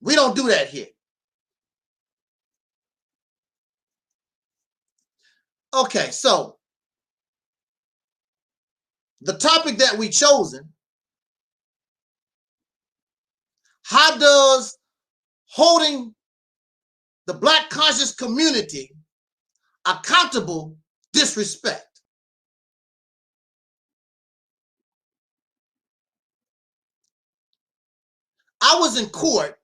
We don't do that here. Okay, so the topic that we chosen, how does holding the Black conscious community accountable disrespect? I was in court.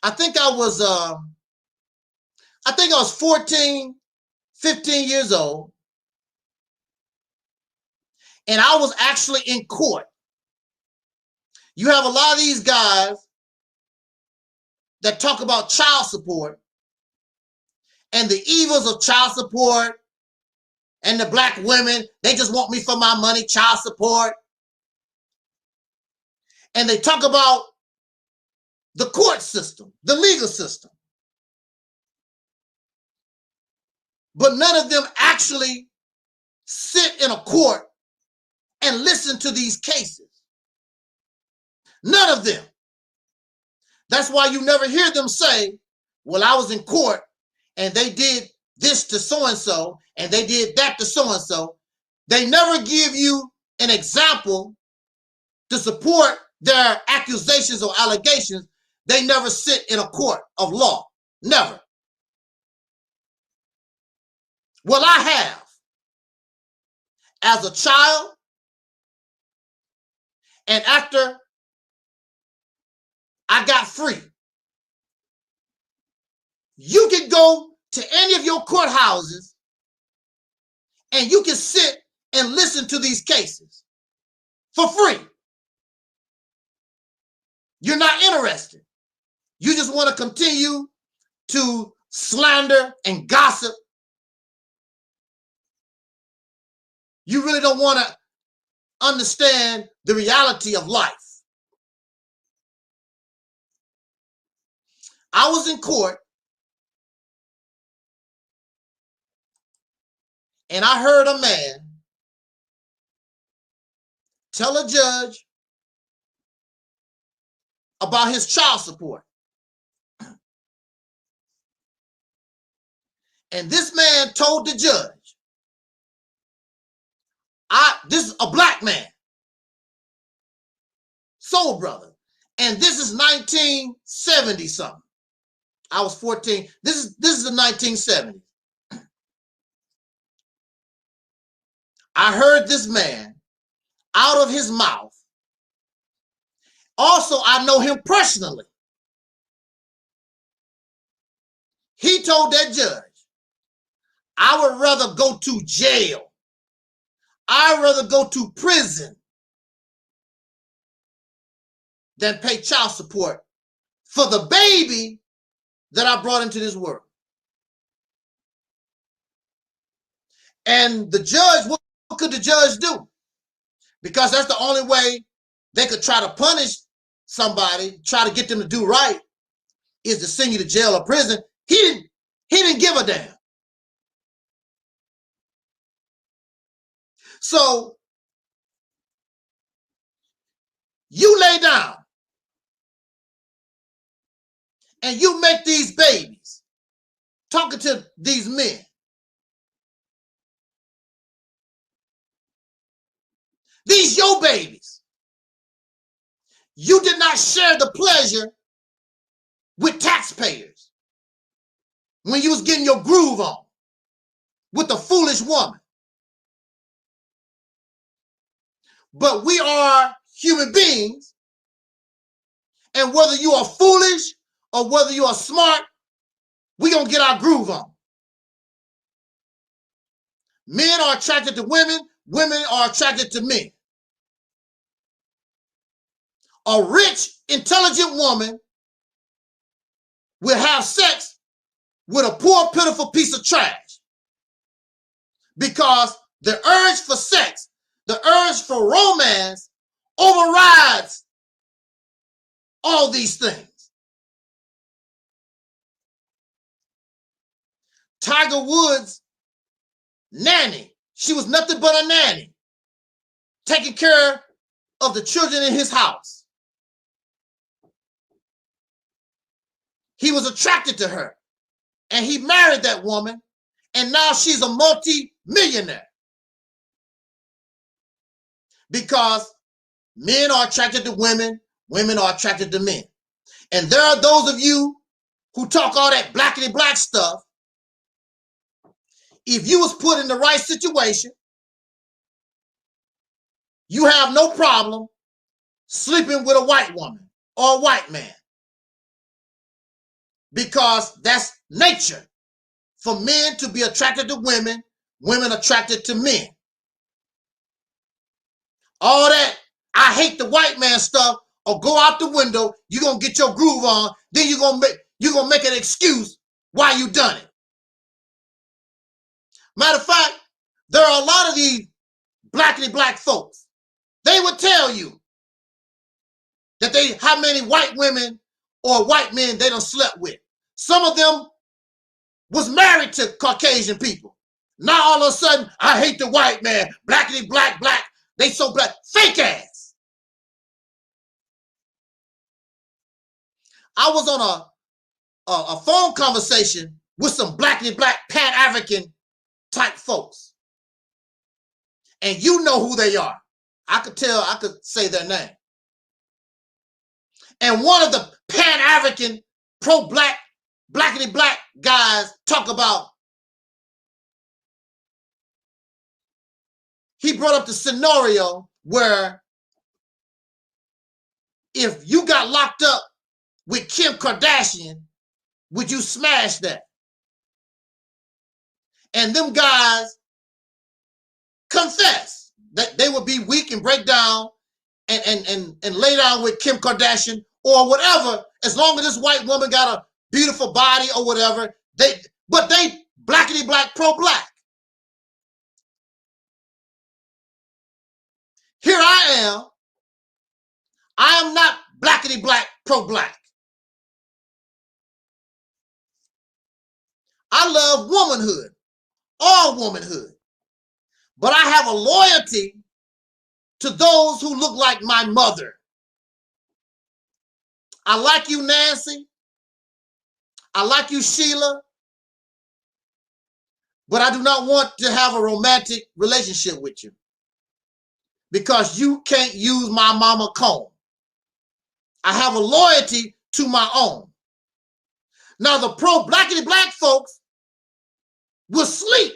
I think I was 14, 15 years old. And I was actually in court. You have a lot of these guys that talk about child support and the evils of child support, and the black women, they just want me for my money, child support. And they talk about the court system, the legal system. But none of them actually sit in a court and listen to these cases. None of them. That's why you never hear them say, well, I was in court and they did this to so-and-so and they did that to so-and-so. They never give you an example to support their accusations or allegations. They never sit in a court of law. Never. Well, I have. As a child, and after I got free, you can go to any of your courthouses and you can sit and listen to these cases for free. You're not interested. You just want to continue to slander and gossip. You really don't want to understand the reality of life. I was in court and I heard a man tell a judge about his child support. And this man told the judge, this is a black man, soul brother, and this is 1970 something. I was 14. This is the 1970s. I heard this man out of his mouth. Also, I know him personally. He told that judge, I would rather go to jail. I'd rather go to prison than pay child support for the baby that I brought into this world. And the judge, what could the judge do? Because that's the only way they could try to punish somebody, try to get them to do right, is to send you to jail or prison. He didn't give a damn. So you lay down and you make these babies talking to these men. These your babies. You did not share the pleasure with taxpayers when you was getting your groove on with a foolish woman. But we are human beings, and whether you are foolish or whether you are smart, we're going to get our groove on. Men are attracted to women, women are attracted to men. A rich, intelligent woman will have sex with a poor, pitiful piece of trash because the urge for sex, the urge for romance overrides all these things. Tiger Woods' nanny, she was nothing but a nanny, taking care of the children in his house. He was attracted to her, and he married that woman, and now she's a multi-millionaire. Because men are attracted to women, women are attracted to men. And there are those of you who talk all that blackity black stuff. If you was put in the right situation, you have no problem sleeping with a white woman or a white man. Because that's nature. For men to be attracted to women, women attracted to men. All that I hate the white man stuff or go out the window, you're going to get your groove on, then you're going to make an excuse why you done it. Matter of fact, there are a lot of these blackity black folks. They would tell you that how many white women or white men they done slept with. Some of them was married to Caucasian people. Now all of a sudden, I hate the white man, blackity black, black. They so black, fake ass. I was on a phone conversation with some blackity black Pan-African type folks. And you know who they are. I could say their name. And one of the Pan-African pro-black, blackity black guys talk about, he brought up the scenario where if you got locked up with Kim Kardashian, would you smash that? And them guys confess that they would be weak and break down and lay down with Kim Kardashian or whatever, as long as this white woman got a beautiful body or whatever. But they blackity black pro-black. Here I am. I am not blackity black pro-black. I love womanhood, all womanhood. But I have a loyalty to those who look like my mother. I like you, Nancy. I like you, Sheila. But I do not want to have a romantic relationship with you because you can't use my mama comb. I have a loyalty to my own. Now, the pro-blackity black folks will sleep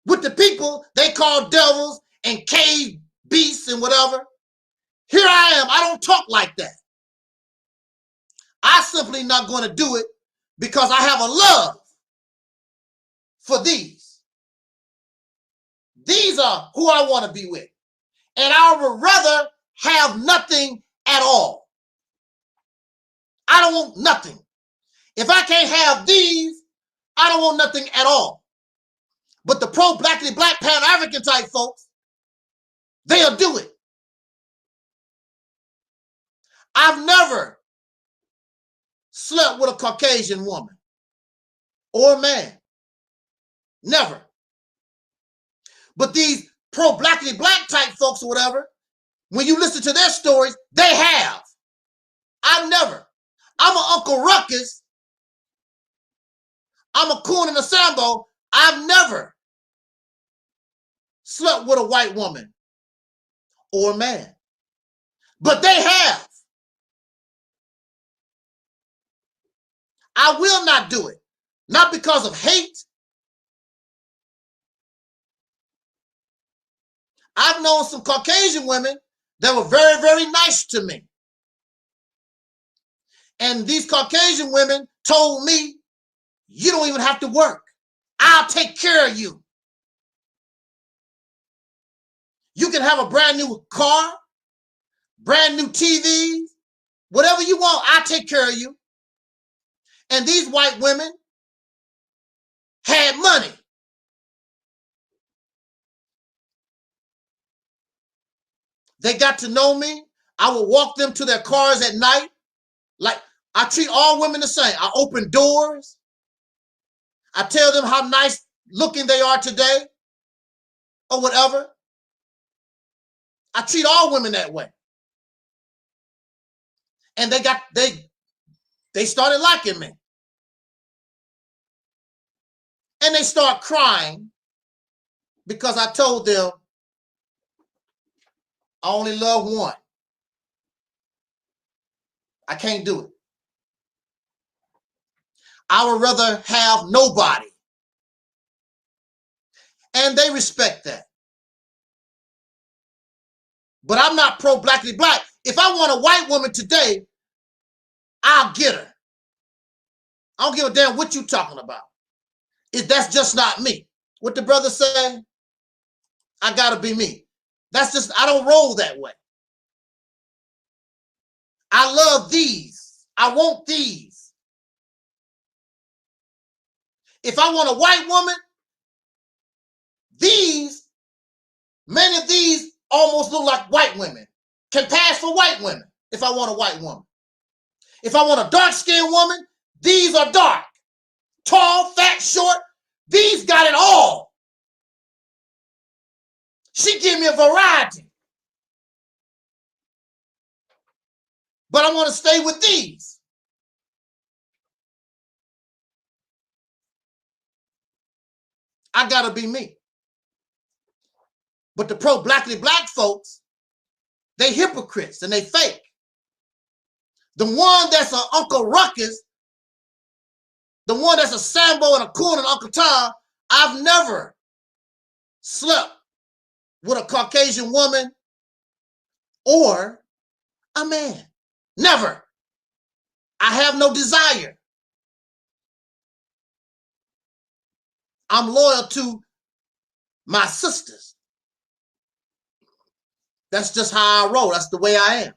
with the people they call devils and cave beasts and whatever. Here I am. I don't talk like that. I simply not going to do it because I have a love for these. These are who I want to be with. And I would rather have nothing at all. I don't want nothing. If I can't have these, I don't want nothing at all. But the pro-blackity black Pan-African type folks, they'll do it. I've never slept with a Caucasian woman or man. Never. But these pro-blackity black type folks or whatever, when you listen to their stories, they have. I've never. I'm an Uncle Ruckus. I'm a coon and a Sambo. I've never slept with a white woman or a man. But they have. I will not do it. Not because of hate. I've known some Caucasian women that were very, very nice to me. And these Caucasian women told me, you don't even have to work. I'll take care of you. You can have a brand new car, brand new TVs, whatever you want, I'll take care of you. And these white women had money. They got to know me. I would walk them to their cars at night. Like, I treat all women the same. I open doors. I tell them how nice looking they are today or whatever. I treat all women that way. And they started liking me. And they start crying because I told them I only love one. I can't do it. I would rather have nobody. And they respect that. But I'm not pro-blackity black. If I want a white woman today, I'll get her. I don't give a damn what you talking about. That's just not me. What the brother say? I gotta be me. That's just, I don't roll that way. I love these. I want these. If I want a white woman, many of these almost look like white women. Can pass for white women if I want a white woman. If I want a dark-skinned woman, these are dark. Tall, fat, short, these got it all. She give me a variety. But I want to stay with these. I gotta be me. But the pro-blackly black folks, they hypocrites and they fake. The one that's an Uncle Ruckus, the one that's a Sambo and a Coon and Uncle Tom, I've never slept with a Caucasian woman or a man. Never. I have no desire. I'm loyal to my sisters. That's just how I roll. That's the way I am.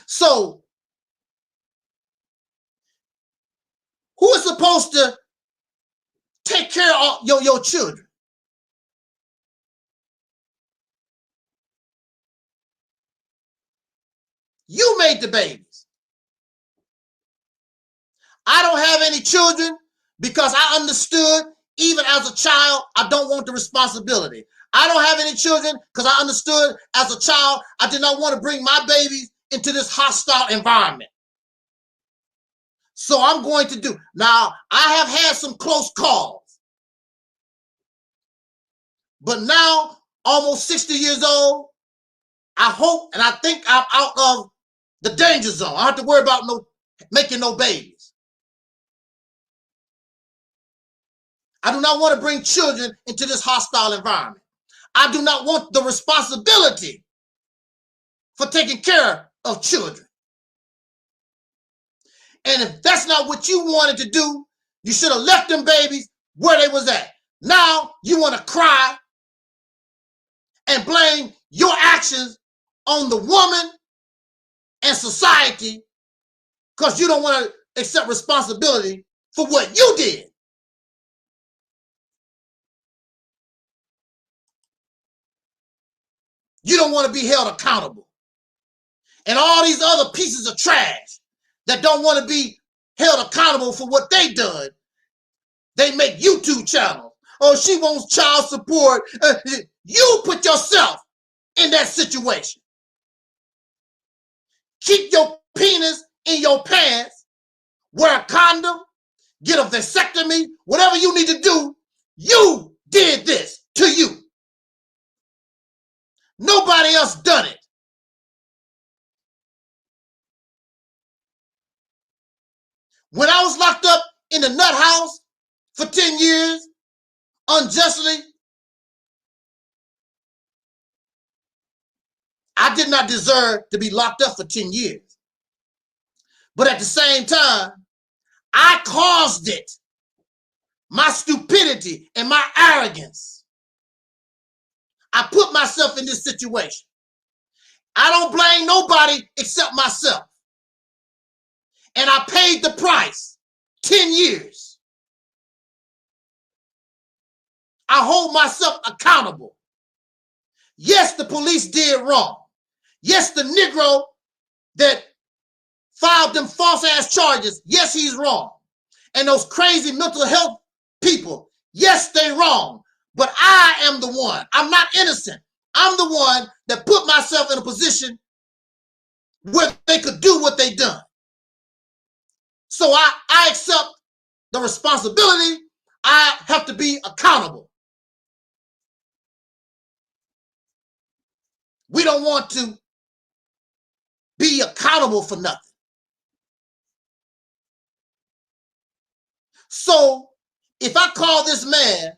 So, who is supposed to take care of your children? You made the babies. I don't have any children because I understood, even as a child, I don't want the responsibility. I don't have any children because I understood as a child, I did not want to bring my babies into this hostile environment. So I'm going to do. Now, I have had some close calls. But now, almost 60 years old, I hope and I think I'm out of the danger zone. I don't have to worry about making no babies. I do not want to bring children into this hostile environment. I do not want the responsibility for taking care of children. And if that's not what you wanted to do, you should have left them babies where they was at. Now you want to cry and blame your actions on the woman and society because you don't want to accept responsibility for what you did. You don't want to be held accountable. And all these other pieces of trash that don't want to be held accountable for what they done, they make YouTube channels. Oh, she wants child support. You put yourself in that situation. Keep your penis in your pants, wear a condom, get a vasectomy, whatever you need to do. You did this to you. Nobody else done it. When I was locked up in the nut house for 10 years, unjustly, I did not deserve to be locked up for 10 years. But at the same time, I caused it. My stupidity and my arrogance. I put myself in this situation. I don't blame nobody except myself. And I paid the price, 10 years. I hold myself accountable. Yes, the police did wrong. Yes, the Negro that filed them false ass charges, yes, he's wrong. And those crazy mental health people, yes, they wrong. But I am the one. I'm not innocent. I'm the one that put myself in a position where they could do what they done. So I accept the responsibility. I have to be accountable. We don't want to be accountable for nothing. So if I call this man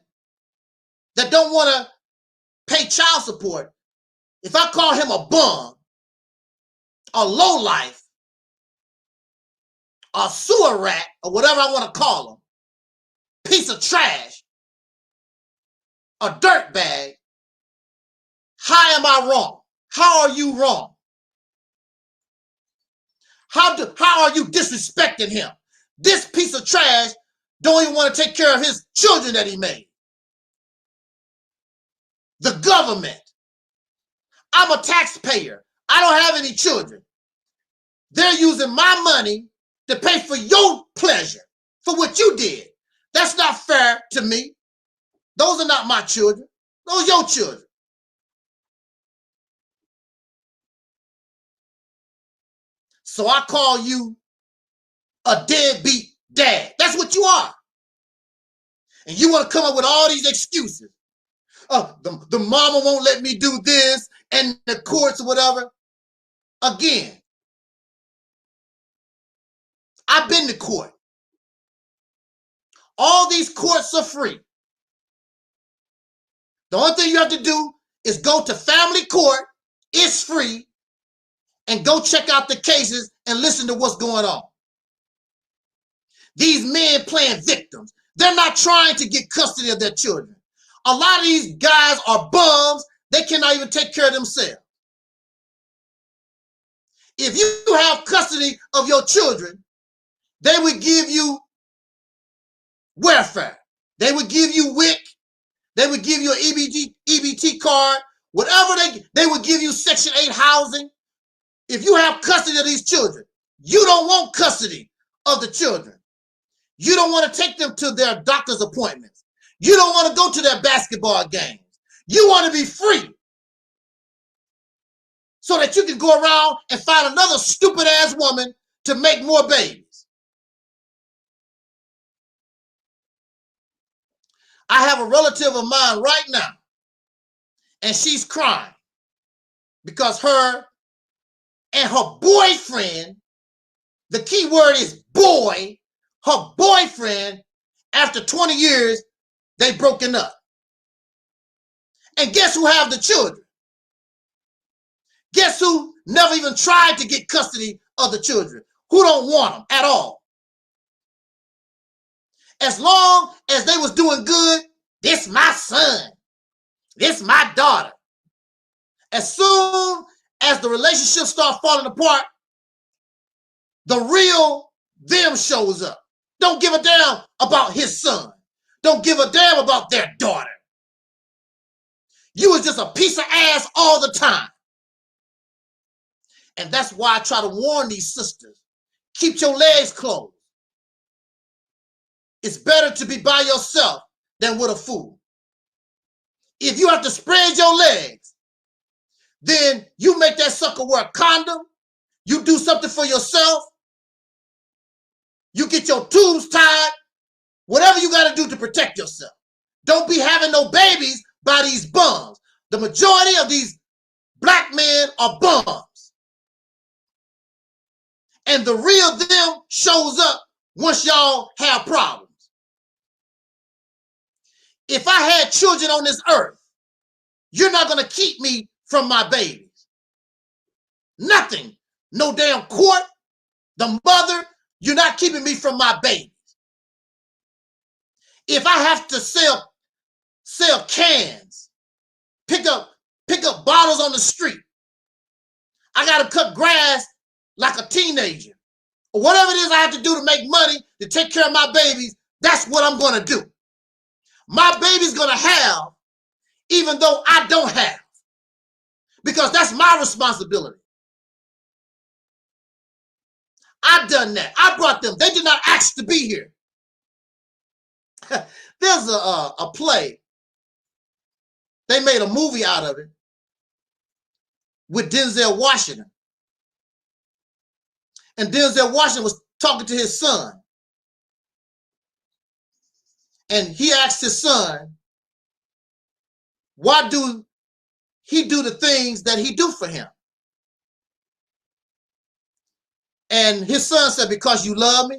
that don't want to pay child support, if I call him a bum, a lowlife, a sewer rat, or whatever I want to call him, piece of trash, a dirt bag, how am I wrong? How are you wrong? How are you disrespecting him? This piece of trash don't even want to take care of his children that he made. The government. I'm a taxpayer. I don't have any children. They're using my money to pay for your pleasure, for what you did. That's not fair to me. Those are not my children. Those are your children. So I call you a deadbeat dad. That's what you are. And you want to come up with all these excuses. The mama won't let me do this, and the courts or whatever. Again, I've been to court. All these courts are free. The only thing you have to do is go to family court. It's free. And go check out the cases and listen to what's going on. These men playing victims. They're not trying to get custody of their children. A lot of these guys are bums. They cannot even take care of themselves. If you have custody of your children, they would give you welfare. They would give you WIC. They would give you an EBT card. Whatever they would give you Section 8 housing. If you have custody of these children, you don't want custody of the children. You don't want to take them to their doctor's appointments. You don't want to go to their basketball games. You want to be free so that you can go around and find another stupid ass woman to make more babies. I have a relative of mine right now, and she's crying because her and her boyfriend, the key word is boy, her boyfriend, after 20 years, they broken up. And guess who have the children? Guess who never even tried to get custody of the children? Who don't want them at all? As long as they was doing good, this my son, this my daughter. As soon as the relationship start falling apart, the real them shows up. Don't give a damn about his son. Don't give a damn about their daughter. You was just a piece of ass all the time. And that's why I try to warn these sisters. Keep your legs closed. It's better to be by yourself than with a fool. If you have to spread your legs, then you make that sucker wear a condom. You do something for yourself. You get your tubes tied. Whatever you got to do to protect yourself. Don't be having no babies by these bums. The majority of these black men are bums. And the real them shows up once y'all have problems. If I had children on this earth, you're not going to keep me from my babies. Nothing. No damn court. The mother, you're not keeping me from my babies. If I have to sell cans, pick up bottles on the street, I got to cut grass like a teenager, or whatever it is I have to do to make money to take care of my babies, that's what I'm going to do. My baby's going to have, even though I don't have, because that's my responsibility. I've done that. I brought them. They did not ask to be here. There's a play. They made a movie out of it with Denzel Washington. And Denzel Washington was talking to his son. And he asked his son, why do he do the things that he do for him? And his son said, because you love me.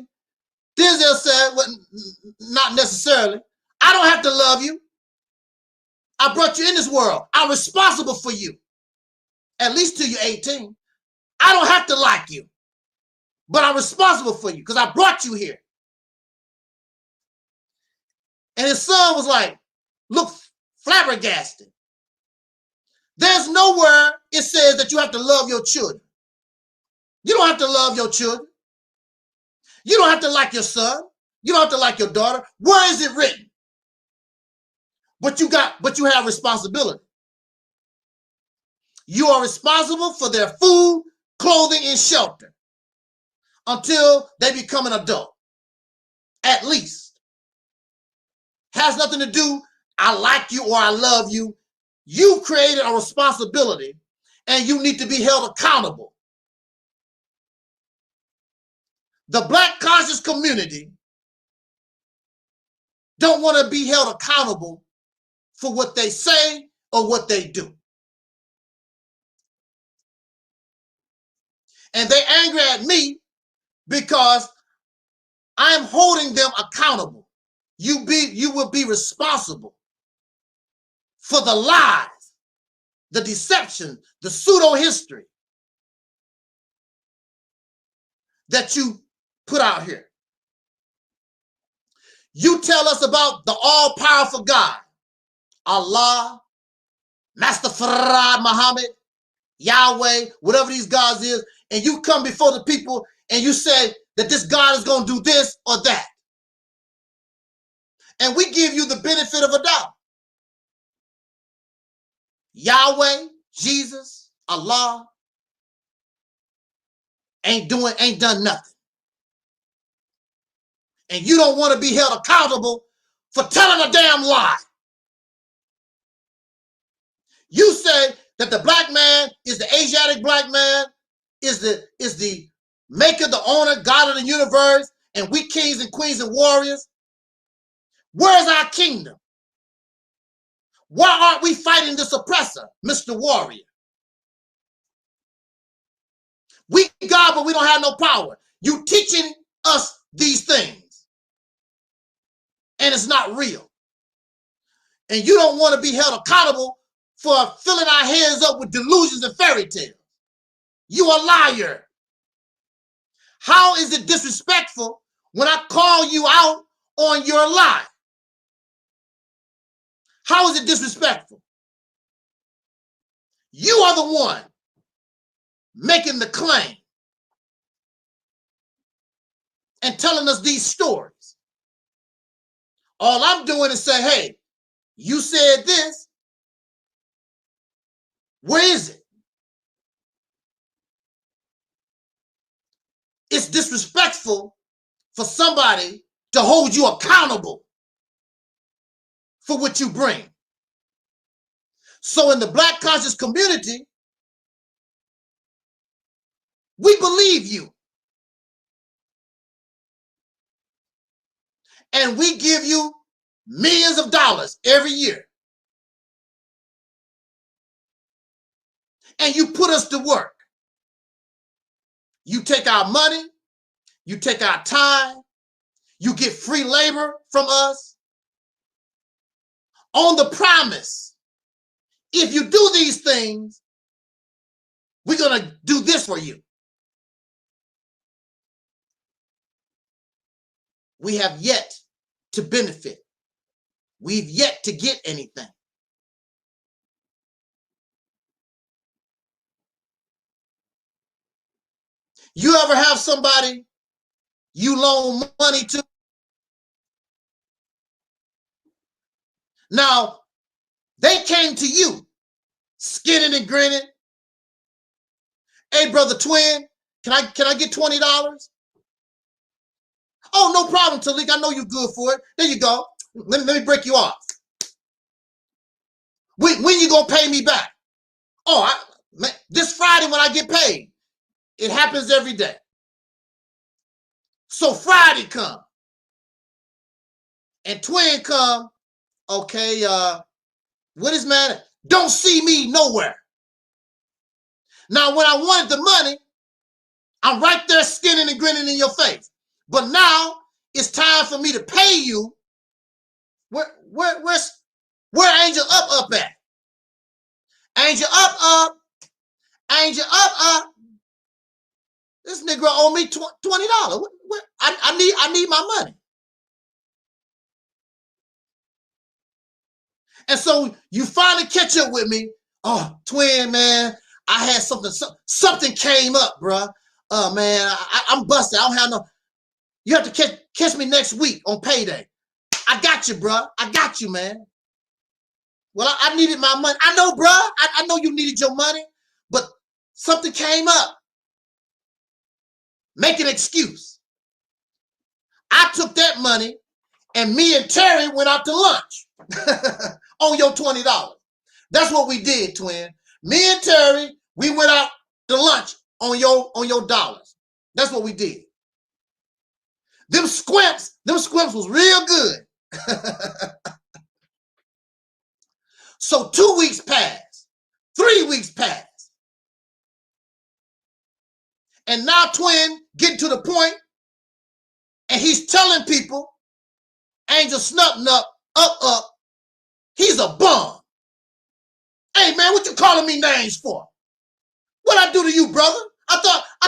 Denzel said, well, not necessarily. I don't have to love you. I brought you in this world. I'm responsible for you. At least till you're 18. I don't have to like you. But I'm responsible for you because I brought you here. And his son was like, look, flabbergasted. There's nowhere it says that you have to love your children. You don't have to love your children. You don't have to like your son. You don't have to like your daughter. Where is it written? But you have responsibility. You are responsible for their food, clothing, and shelter until they become an adult. At least. Has nothing to do, I like you or I love you. You created a responsibility and you need to be held accountable. The Black conscious community, don't want to be held accountable for what they say or what they do. And they angry at me because I am holding them accountable. You will be responsible for the lies, the deception, the pseudo history that you put out here. You tell us about the all-powerful God, Allah, Master Farad Muhammad, Yahweh, whatever these gods is, and you come before the people and you say that this God is going to do this or that. And we give you the benefit of a doubt. Yahweh, Jesus, Allah ain't done nothing. And you don't want to be held accountable for telling a damn lie. You say that the black man is the Asiatic black man, is the maker, the owner, God of the universe, and we kings and queens and warriors. Where's our kingdom? Why aren't we fighting this oppressor, Mr. Warrior? We God, but we don't have no power. You teaching us these things, and it's not real. And you don't want to be held accountable for filling our heads up with delusions and fairy tales. You a liar. How is it disrespectful when I call you out on your lie? How is it disrespectful? You are the one making the claim and telling us these stories. All I'm doing is say, hey, you said this. Where is it? It's disrespectful for somebody to hold you accountable for what you bring. So in the Black conscious community, we believe you. And we give you millions of dollars every year. And you put us to work. You take our money, you take our time, you get free labor from us on the promise. If you do these things, we're going to do this for you. We have yet to benefit. We've yet to get anything. You ever have somebody you loan money to? Now, they came to you, skinning and grinning. Hey, brother twin, can I get $20? Oh, no problem, Taalik. I know you're good for it. There you go. Let me break you off. When you gonna pay me back? Oh, this Friday when I get paid. It happens every day. So Friday come. And twin come. Okay, what is matter? Don't see me nowhere. Now, when I wanted the money, I'm right there skinning and grinning in your face. But now it's time for me to pay you. Where Angel up at? Angel up. Angel up. This nigga owe me $20. I need my money. And so you finally catch up with me. Oh, twin, man, I had something came up, bruh. Man, I'm busted. I don't have no. You have to catch me next week on payday. I got you, bruh. I got you, man. Well, I needed my money. I know, bruh. I know you needed your money, but something came up. Make an excuse. I took that money and me and Terry went out to lunch on your $20. That's what we did, twin. Me and Terry, we went out to lunch on your dollars. That's what we did. Them squimps was real good. So 2 weeks passed, 3 weeks passed. And now Twin getting to the point, and he's telling people, Angel Snup Nup, up, he's a bum. Hey man, what you calling me names for? What I do to you, brother? I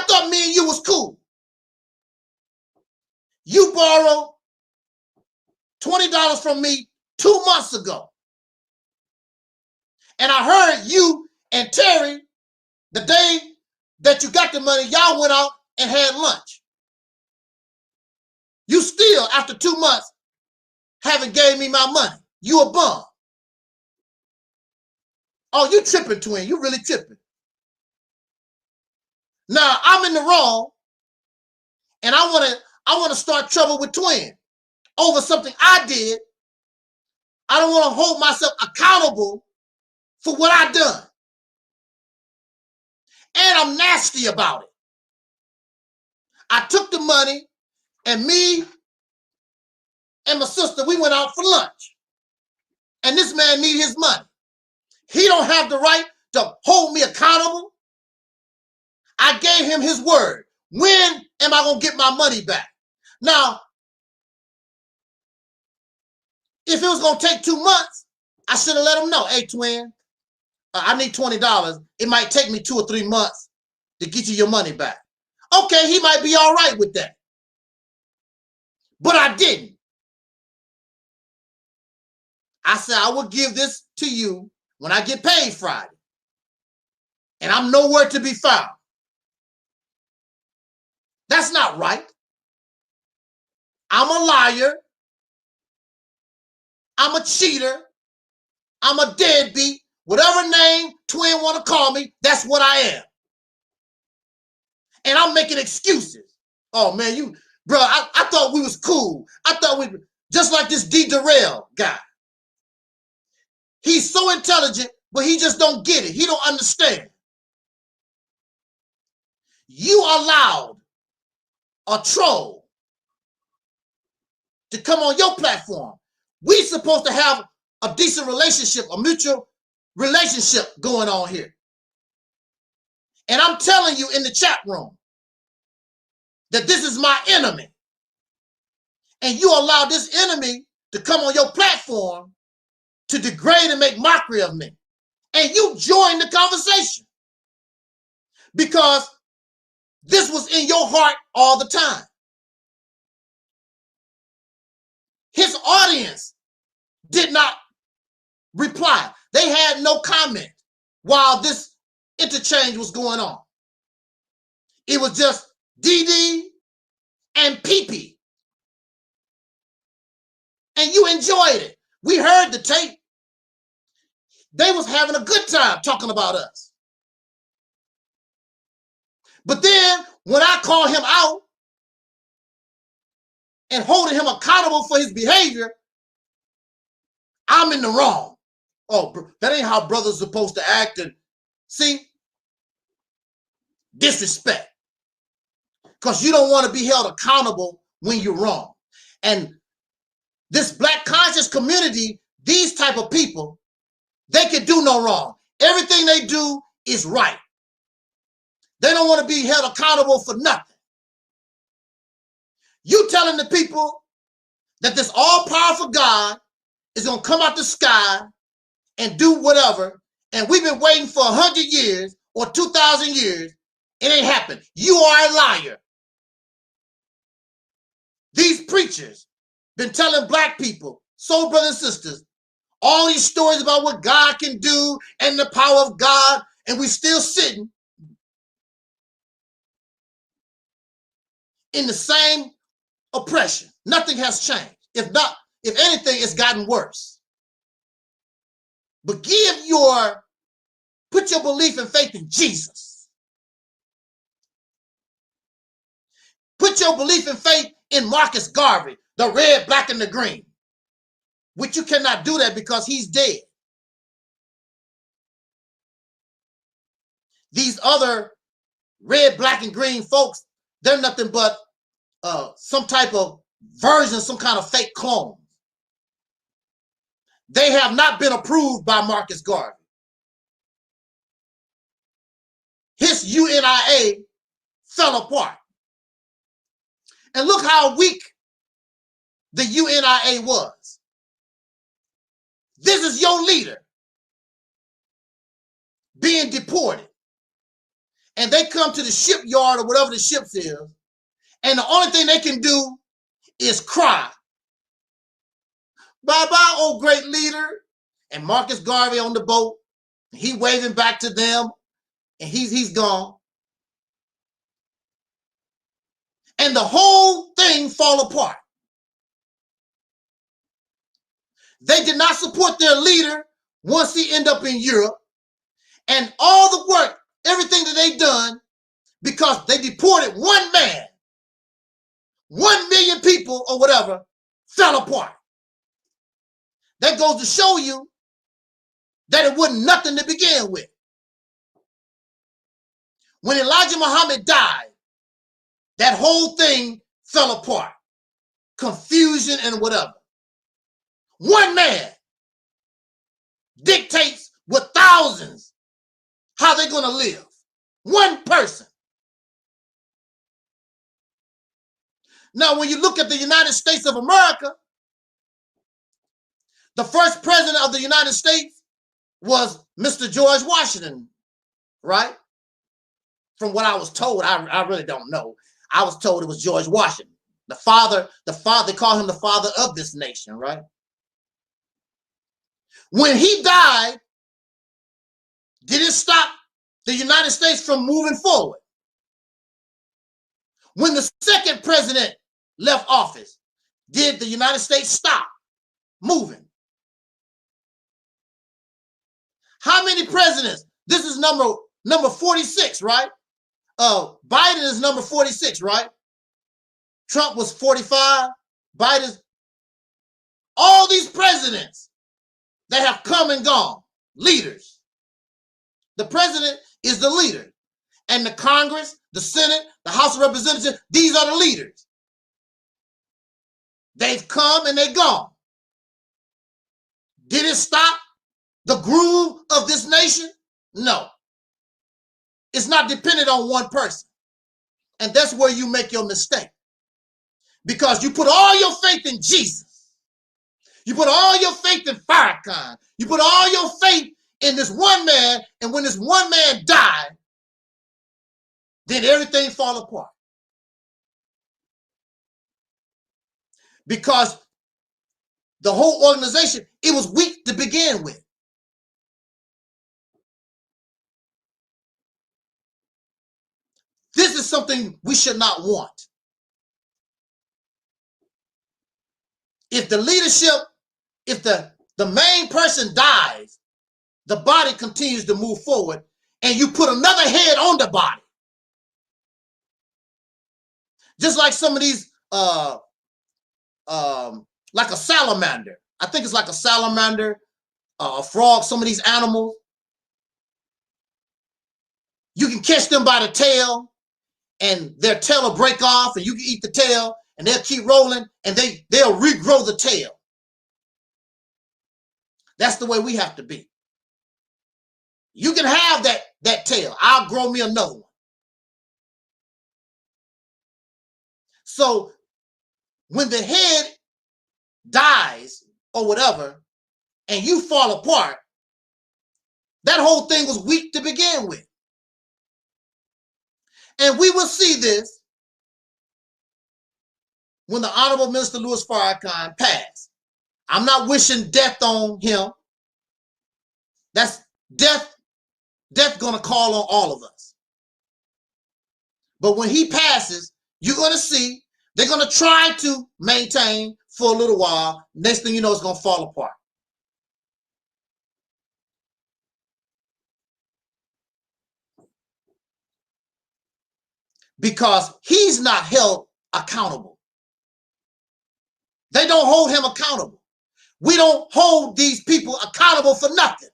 thought me and you was cool. You borrowed $20 from me 2 months ago. And I heard you and Terry, the day that you got the money, y'all went out and had lunch. You still, after 2 months, haven't gave me my money. You a bum. Oh, you tripping, Twin. You really tripping. Now, I'm in the wrong, and I want to start trouble with Twin over something I did. I don't want to hold myself accountable for what I done. And I'm nasty about it. I took the money, and me and my sister, we went out for lunch. And this man needed his money. He don't have the right to hold me accountable. I gave him his word. When am I going to get my money back? Now, if it was going to take 2 months, I should have let him know, hey, Twin, I need $20. It might take me 2 or 3 months to get you your money back. Okay, he might be all right with that. But I didn't. I said, I will give this to you when I get paid Friday. And I'm nowhere to be found. That's not right. I'm a liar. I'm a cheater. I'm a deadbeat. Whatever name Twin want to call me, that's what I am. And I'm making excuses. Oh, man, bro, I thought we was cool. I thought we, just like this Darrell guy. He's so intelligent, but he just don't get it. He don't understand. You allowed a troll to come on your platform. We supposed to have a decent relationship, a mutual relationship going on here. And I'm telling you in the chat room that this is my enemy. And you allow this enemy to come on your platform to degrade and make mockery of me. And you join the conversation because this was in your heart all the time. His audience did not reply. They had no comment while this interchange was going on. It was just DD and PP. And you enjoyed it. We heard the tape. They was having a good time talking about us. But then when I call him out and holding him accountable for his behavior, I'm in the wrong. Oh, that ain't how brothers are supposed to act. And see, disrespect. Because you don't want to be held accountable when you're wrong. And this black conscious community, these type of people, they can do no wrong. Everything they do is right. They don't want to be held accountable for nothing. You telling the people that this all-powerful God is going to come out the sky and do whatever, and we've been waiting for 100 years or 2,000 years, it ain't happened. You are a liar. These preachers been telling black people, soul brothers and sisters, all these stories about what God can do and the power of God, and we still sitting in the same oppression. Nothing has changed. If anything, it's gotten worse. But put your belief and faith in Jesus. Put your belief and faith in Marcus Garvey, the red, black, and the green. Which you cannot do that because he's dead. These other red, black, and green folks, they're nothing but some type of version, some kind of fake clone. they have not been approved by Marcus Garvey. His UNIA fell apart. And look how weak the UNIA was. This is your leader being deported. And they come to the shipyard or whatever the ship is, and the only thing they can do is cry. Bye-bye, oh great leader. And Marcus Garvey on the boat, he waving back to them, and he's gone. And the whole thing fall apart. They did not support their leader once he ended up in Europe. And all the work, everything that they done, because they deported one man, 1 million people or whatever, fell apart. That goes to show you that it wasn't nothing to begin with. When Elijah Muhammad died, that whole thing fell apart. Confusion and whatever. One man dictates with thousands how they're going to live. One person. Now, when you look at the United States of America, the first president of the United States was Mr. George Washington, right? From what I was told, I really don't know. I was told it was George Washington. The father, they call him the father of this nation, right? When he died, did it stop the United States from moving forward? When the second president left office, did the United States stop moving? How many presidents? This is number 46, right? Biden is number 46, right? Trump was 45. Biden's, all these presidents that have come and gone, leaders. The president is the leader. And the Congress, the Senate, the House of Representatives, these are the leaders. They've come and they're gone. Did it stop the groove of this nation? No. It's not dependent on one person. And that's where you make your mistake. Because you put all your faith in Jesus. You put all your faith in Farrakhan. You put all your faith in this one man, and when this one man died, then everything fall apart. Because the whole organization, it was weak to begin with. This is something we should not want. If the leadership, if the main person dies, the body continues to move forward, and you put another head on the body. Just like some of these, like a salamander. I think it's like a salamander, a frog, some of these animals. You can catch them by the tail, and their tail will break off, and you can eat the tail, and they'll keep rolling, and they'll regrow the tail. That's the way we have to be. You can have that tail. I'll grow me another one. So when the head dies or whatever, and you fall apart, that whole thing was weak to begin with. And we will see this when the Honorable Minister Louis Farrakhan passed. I'm not wishing death on him. That's death gonna call on all of us. But when he passes, you're gonna see they're gonna try to maintain for a little while. Next thing you know, it's gonna fall apart. Because he's not held accountable. They don't hold him accountable. We don't hold these people accountable for nothing.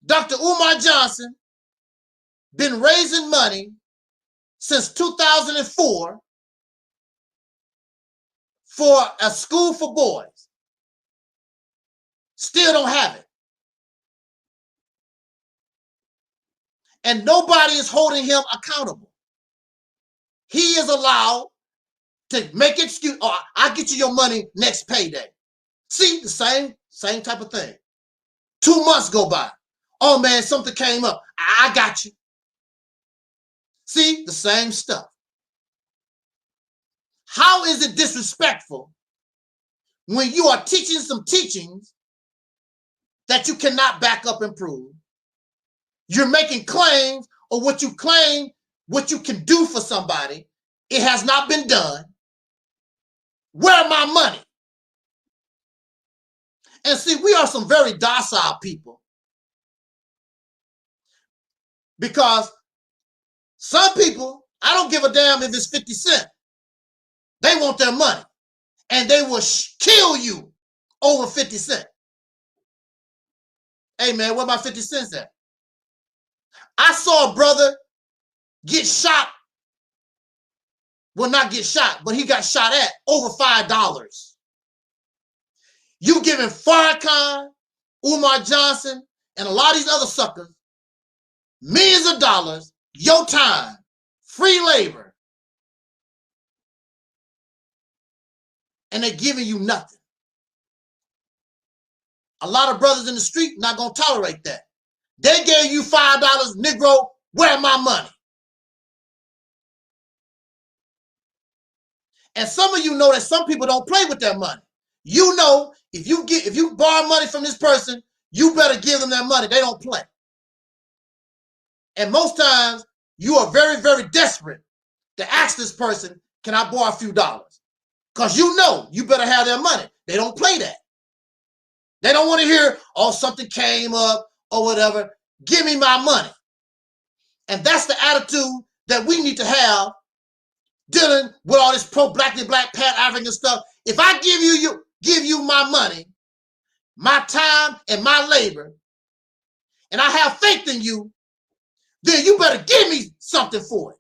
Dr. Umar Johnson been raising money since 2004 for a school for boys. Still don't have it. And nobody is holding him accountable. He is allowed to make excuse, or I'll get you your money next payday. See, the same type of thing. 2 months go by. Oh man, something came up. I got you. See, the same stuff. How is it disrespectful when you are teaching some teachings that you cannot back up and prove? You're making claims or what you claim, what you can do for somebody. It has not been done. Where my money? And see, we are some very docile people. Because some people, I don't give a damn if it's 50 cents. They want their money. And they will kill you over 50 cents. Hey man, where my 50 cents at? I saw a brother get shot. Well, not get shot, but he got shot at over $5. You giving Farrakhan, Umar Johnson, and a lot of these other suckers millions of dollars, your time, free labor, and they're giving you nothing. A lot of brothers in the street not going to tolerate that. They gave you $5, Negro, where my money? And some of you know that some people don't play with their money. You know, if you borrow money from this person, you better give them their money. They don't play. And most times you are very, very desperate to ask this person, can I borrow a few dollars? Because you know you better have their money. They don't play that. They don't want to hear, oh, something came up or whatever. Give me my money. And that's the attitude that we need to have dealing with all this pro-blackity black Pan-African stuff. If I give you my money, my time and my labor, and I have faith in you, then you better give me something for it.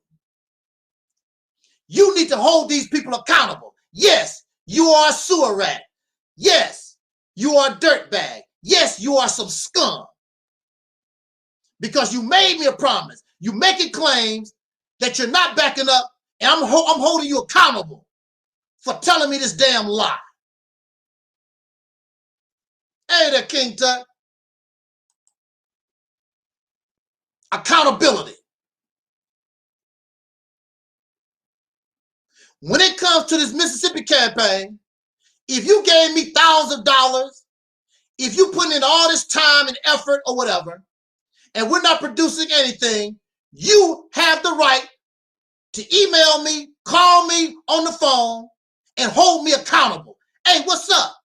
You need to hold these people accountable. Yes, you are a sewer rat. Yes, you are a dirtbag. Yes, you are some scum. Because you made me a promise. You making claims that you're not backing up, and I'm holding you accountable for telling me this damn lie. Hey there, King Tut. Accountability. When it comes to this Mississippi campaign, if you gave me thousands of dollars, if you put in all this time and effort or whatever, and we're not producing anything, you have the right to email me, call me on the phone, and hold me accountable. Hey, what's up?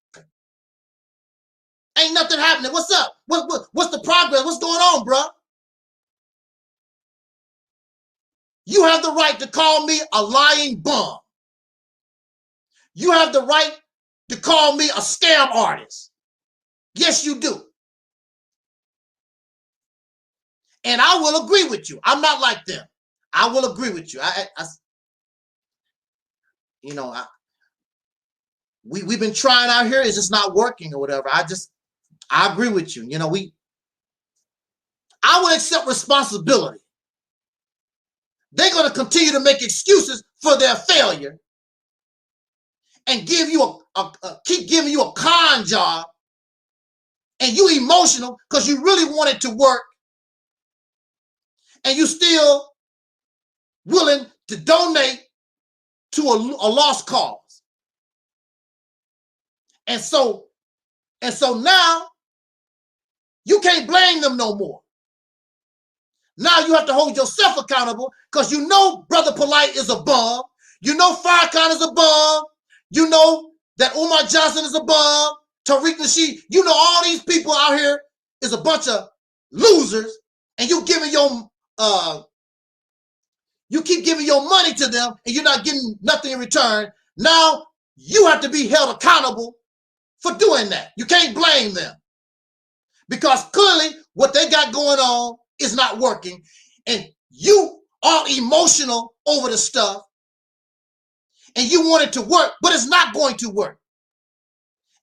Ain't nothing happening. What's up? What's the progress? What's going on, bro? You have the right to call me a lying bum. You have the right to call me a scam artist. Yes, you do. And I will agree with you. I'm not like them. I will agree with you. We've been trying out here. It's just not working or whatever. I agree with you. You know, I would accept responsibility. They're going to continue to make excuses for their failure and give you keep giving you a con job, and you emotional because you really want it to work, and you still willing to donate to a lost cause. And so now you can't blame them no more. Now you have to hold yourself accountable because you know Brother Polite is a bum. You know Farrakhan is a bum. You know that Umar Johnson is a bum. Tariq Nasheed. You know all these people out here is a bunch of losers, and you keep giving your money to them and you're not getting nothing in return. Now you have to be held accountable for doing that. You can't blame them because clearly what they got going on is not working, and you are emotional over the stuff and you want it to work, but it's not going to work.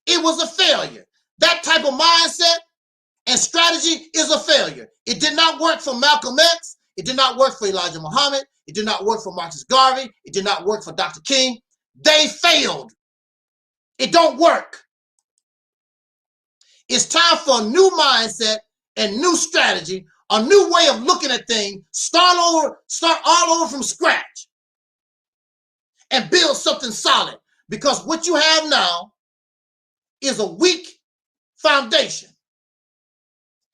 It was a failure. That type of mindset and strategy is a failure. It did not work for Malcolm X. It did not work for Elijah Muhammad. It did not work for Marcus Garvey. It did not work for Dr. King. They failed. It don't work. It's time for a new mindset and new strategy, a new way of looking at things. Start all over from scratch and build something solid. Because what you have now is a weak foundation.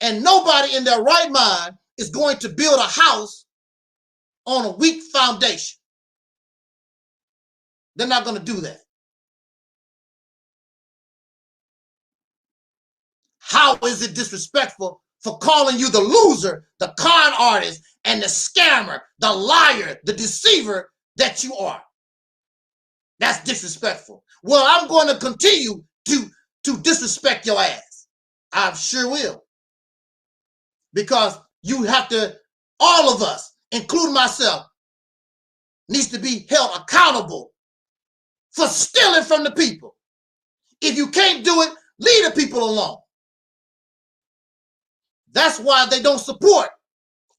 And nobody in their right mind is going to build a house on a weak foundation. They're not going to do that. How is it disrespectful for calling you the loser, the con artist, and the scammer, the liar, the deceiver that you are? That's disrespectful. Well, I'm going to continue to disrespect your ass. I sure will. Because you have to, all of us, including myself, needs to be held accountable for stealing from the people. If you can't do it, leave the people alone. That's why they don't support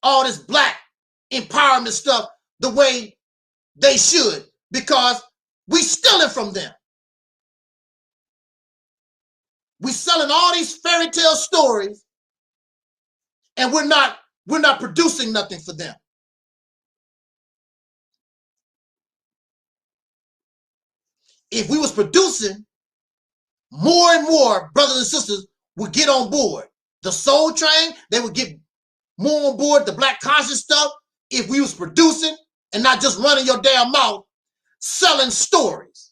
all this black empowerment stuff the way they should, because we stealing from them. We selling all these fairy tale stories, and we're not producing nothing for them. If we was producing, more and more brothers and sisters would get on board. The soul train, they would get more on board the black conscious stuff if we was producing and not just running your damn mouth, selling stories,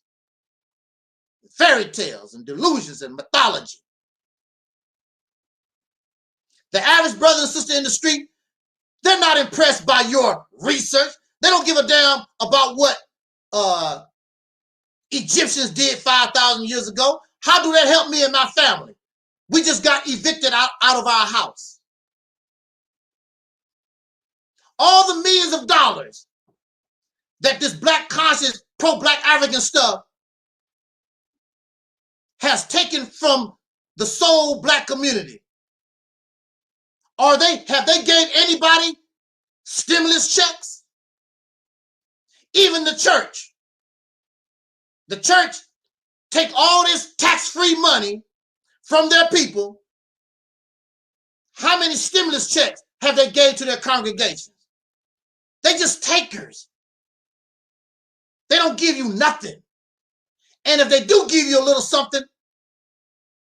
fairy tales and delusions and mythology. The average brother and sister in the street, they're not impressed by your research. They don't give a damn about what Egyptians did 5,000 years ago. How do that help me and my family? We just got evicted out of our house. All the millions of dollars that this black conscious, pro-black African stuff has taken from the soul black community. Have they gave anybody stimulus checks? Even the church. The church take all this tax-free money from their people. How many stimulus checks have they gave to their congregations? They just takers. They don't give you nothing. And if they do give you a little something,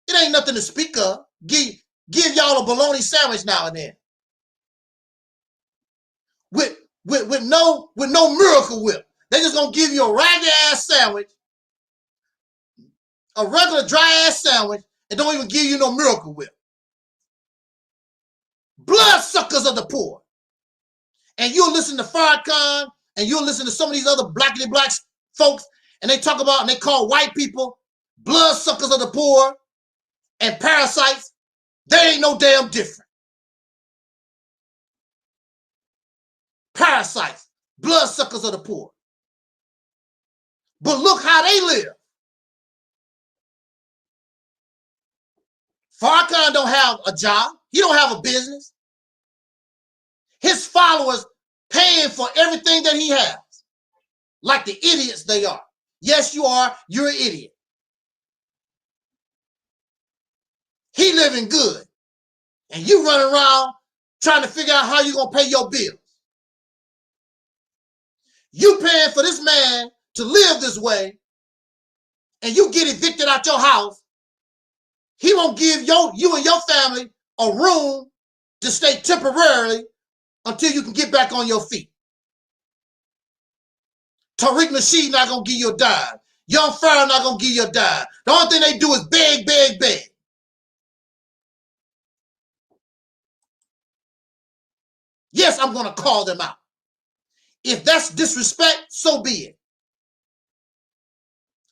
it ain't nothing to speak of. Give y'all a bologna sandwich now and then. With no Miracle Whip. They just gonna give you a ragged ass sandwich, a regular dry ass sandwich, and don't even give you no Miracle Whip. Bloodsuckers of the poor. And you'll listen to Farrakhan, and you'll listen to some of these other blackity black folks, and they talk about, and they call white people bloodsuckers of the poor and parasites. They ain't no damn different. Parasites, bloodsuckers of the poor. But look how they live. Farrakhan don't have a job. He don't have a business. His followers paying for everything that he has. Like the idiots they are. Yes, you are. You're an idiot. He living good. And you running around trying to figure out how you're going to pay your bills. You paying for this man to live this way, and you get evicted out your house. He won't give you and your family a room to stay temporarily until you can get back on your feet. Tariq Nasheed not going to give you a dime. Young Pharaoh not going to give you a dime. The only thing they do is beg, beg, beg. Yes, I'm going to call them out. If that's disrespect, so be it.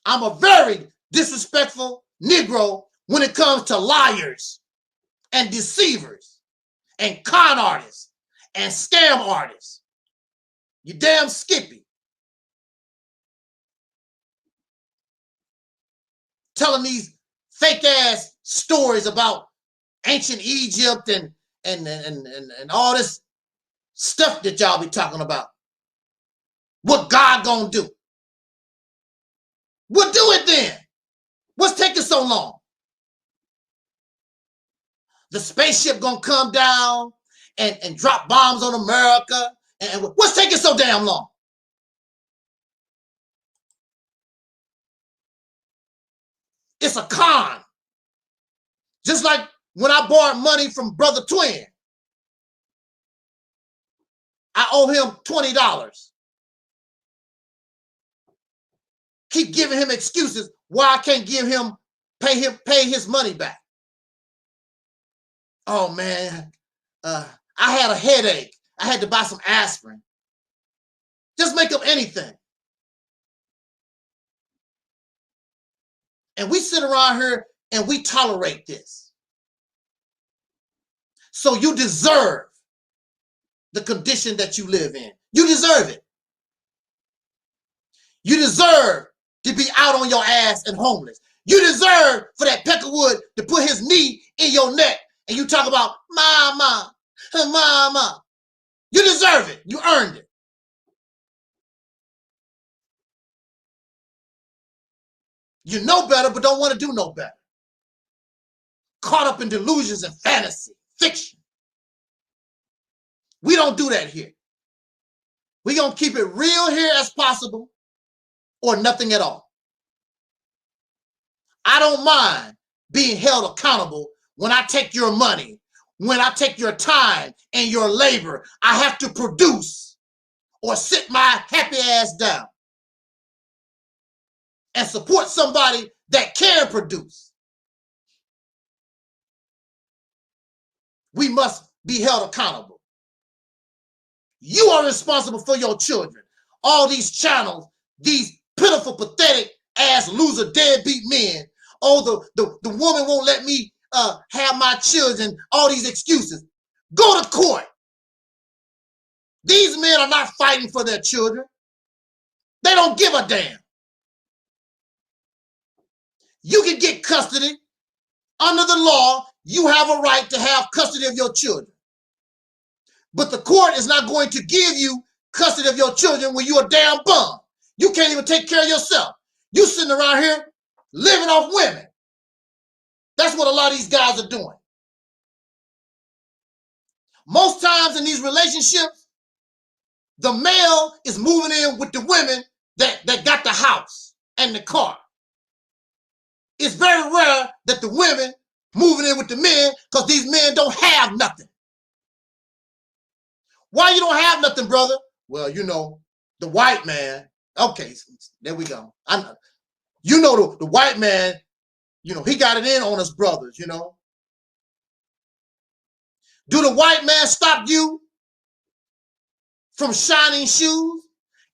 I'm a very disrespectful Negro when it comes to liars and deceivers and con artists and scam artists. You damn Skippy. Telling these fake ass stories about ancient Egypt and all this stuff that y'all be talking about. What God gonna do? We'll do it then. What's taking so long? The spaceship gonna come down and drop bombs on America. And what's taking so damn long? It's a con. Just like when I borrowed money from Brother Twin. I owe him $20. Keep giving him excuses why I can't pay his money back. Oh man, I had a headache. I had to buy some aspirin. Just make up anything. And we sit around here and we tolerate this. So you deserve the condition that you live in. You deserve it. You deserve to be out on your ass and homeless. You deserve for that Peckerwood to put his knee in your neck and you talk about mama, mama. You deserve it. You earned it. You know better, but don't want to do no better. Caught up in delusions and fantasy, fiction. We don't do that here. We're going to keep it real here as possible or nothing at all. I don't mind being held accountable when I take your money, when I take your time and your labor. I have to produce or sit my happy ass down and support somebody that can produce. We must be held accountable. You are responsible for your children. All these channels, these pitiful, pathetic ass loser deadbeat men. Oh, the woman won't let me have my children. All these excuses. Go to court. These men are not fighting for their children. They don't give a damn. You can get custody. Under the law, you have a right to have custody of your children. But the court is not going to give you custody of your children when you're a damn bum. You can't even take care of yourself. You sitting around here living off women. That's what a lot of these guys are doing. Most times in these relationships, the male is moving in with the women that got the house and the car. It's very rare that the women moving in with the men because these men don't have nothing. Why you don't have nothing, brother? Well, you know, the white man. Okay, there we go. You know, the white man, you know, he got it in on us brothers, you know. Do the white man stop you from shining shoes?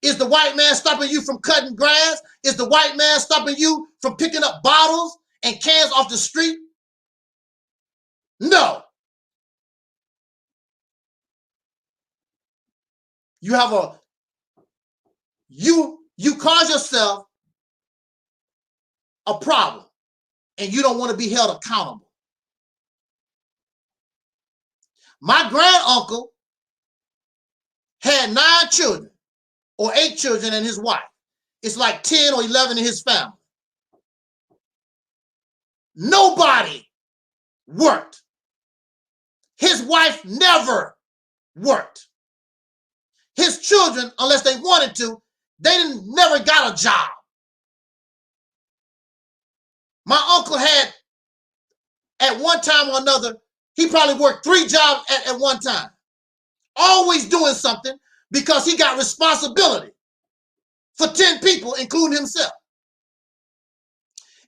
Is the white man stopping you from cutting grass? Is the white man stopping you from picking up bottles and cans off the street? No. You have you cause yourself a problem and you don't want to be held accountable. My granduncle had 9 children or 8 children and his wife. It's like 10 or 11 in his family. Nobody worked. His wife never worked. His children, unless they wanted to, they never got a job. My uncle had, at one time or another, he probably worked 3 jobs at one time. Always doing something because he got responsibility for 10 people, including himself.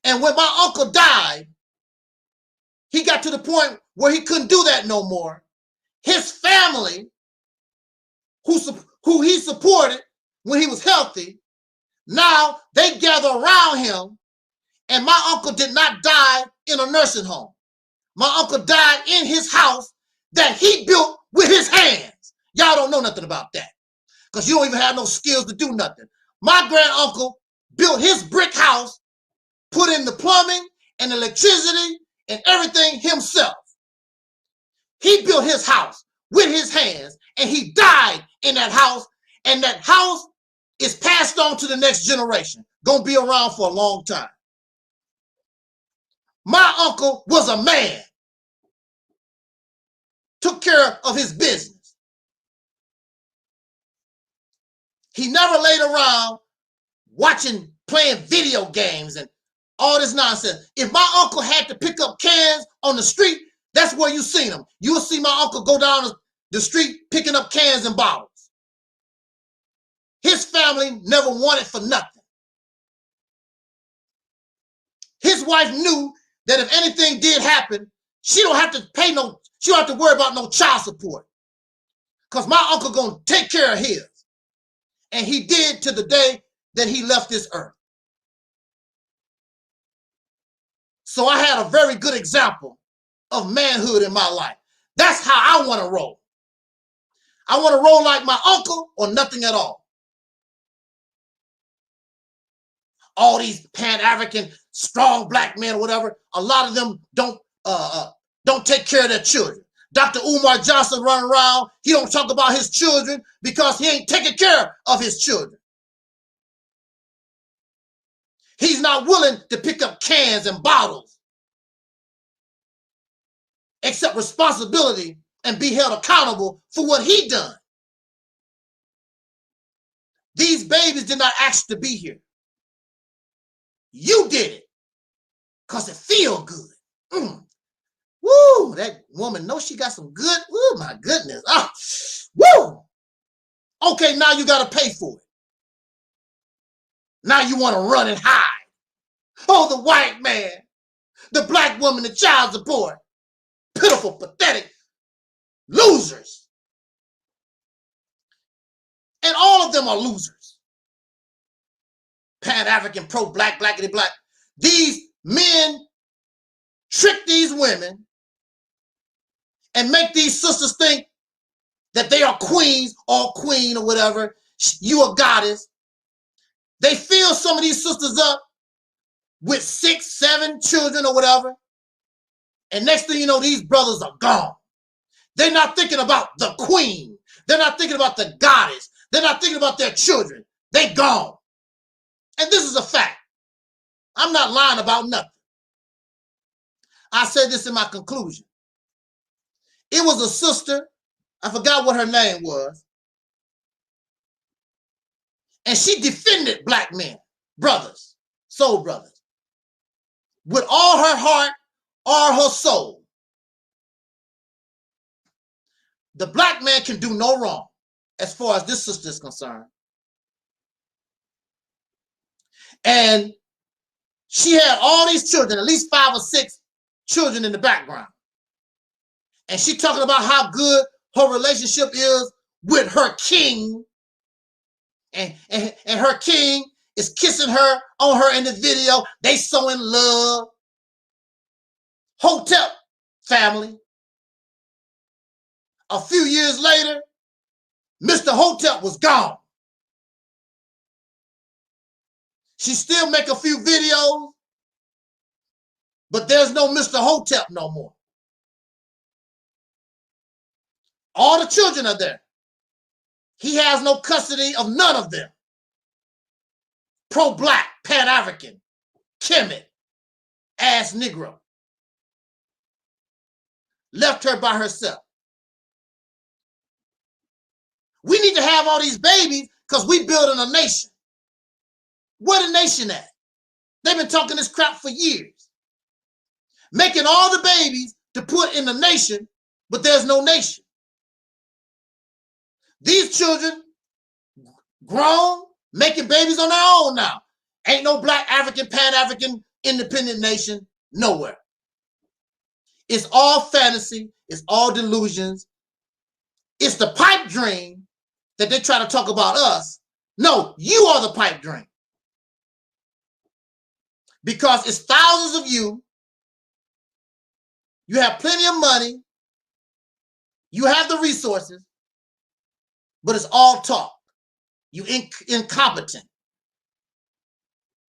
And when my uncle died, he got to the point where he couldn't do that no more. His family, who he supported when he was healthy, now they gather around him, and my uncle did not die in a nursing home. My uncle died in his house that he built with his hands. Y'all don't know nothing about that because you don't even have no skills to do nothing. My granduncle built his brick house, put in the plumbing and electricity and everything himself. He built his house with his hands, and he died in that house, and that house is passed on to the next generation. Gonna be around for a long time. My uncle was a man. Took care of his business. He never laid around playing video games and all this nonsense. If my uncle had to pick up cans on the street, that's where you seen him. You'll see my uncle go down the street picking up cans and bottles. His family never wanted for nothing. His wife knew that if anything did happen, she don't have to she don't have to worry about no child support. Because my uncle gonna take care of his. And he did to the day that he left this earth. So I had a very good example of manhood in my life. That's how I want to roll. I want to roll like my uncle or nothing at all. All these Pan-African strong black men or whatever, a lot of them don't take care of their children. Dr. Umar Johnson running around, he don't talk about his children because he ain't taking care of his children. He's not willing to pick up cans and bottles, accept responsibility and be held accountable for what he done. These babies did not ask to be here. You did it because it feel good. Woo, that woman knows she got some good, oh my goodness. Ah, woo. Okay, now you got to pay for it. Now you want to run and hide. Oh, the white man, the black woman, the child support. Pitiful, pathetic losers. And all of them are losers. Pan-African, pro-black, blackity-black. These men trick these women and make these sisters think that they are queens or queen or whatever. You a goddess. They fill some of these sisters up with 6, 7 children or whatever. And next thing you know, these brothers are gone. They're not thinking about the queen. They're not thinking about the goddess. They're not thinking about their children. They gone. And this is a fact. I'm not lying about nothing. I said this in my conclusion. It was a sister, I forgot what her name was, and she defended black men, brothers, soul brothers, with all her heart, all her soul. The black man can do no wrong as far as this sister is concerned. And she had all these children, at least 5 or 6 children in the background. And she talking about how good her relationship is with her king. And her king is kissing her on her in the video. They so in love. Hotep family. A few years later, Mr. Hotep was gone. She still make a few videos, but there's no Mr. Hotep no more. All the children are there. He has no custody of none of them. Pro-black, Pan-African, Kemet, ass Negro. Left her by herself. We need to have all these babies because we building a nation. Where the nation at? They've been talking this crap for years. Making all the babies to put in the nation, but there's no nation. These children grown, making babies on their own now. Ain't no black African, Pan-African, independent nation nowhere. It's all fantasy. It's all delusions. It's the pipe dream that they try to talk about us. No, you are the pipe dream. Because it's thousands of you. You have plenty of money. You have the resources. But it's all talk. You incompetent.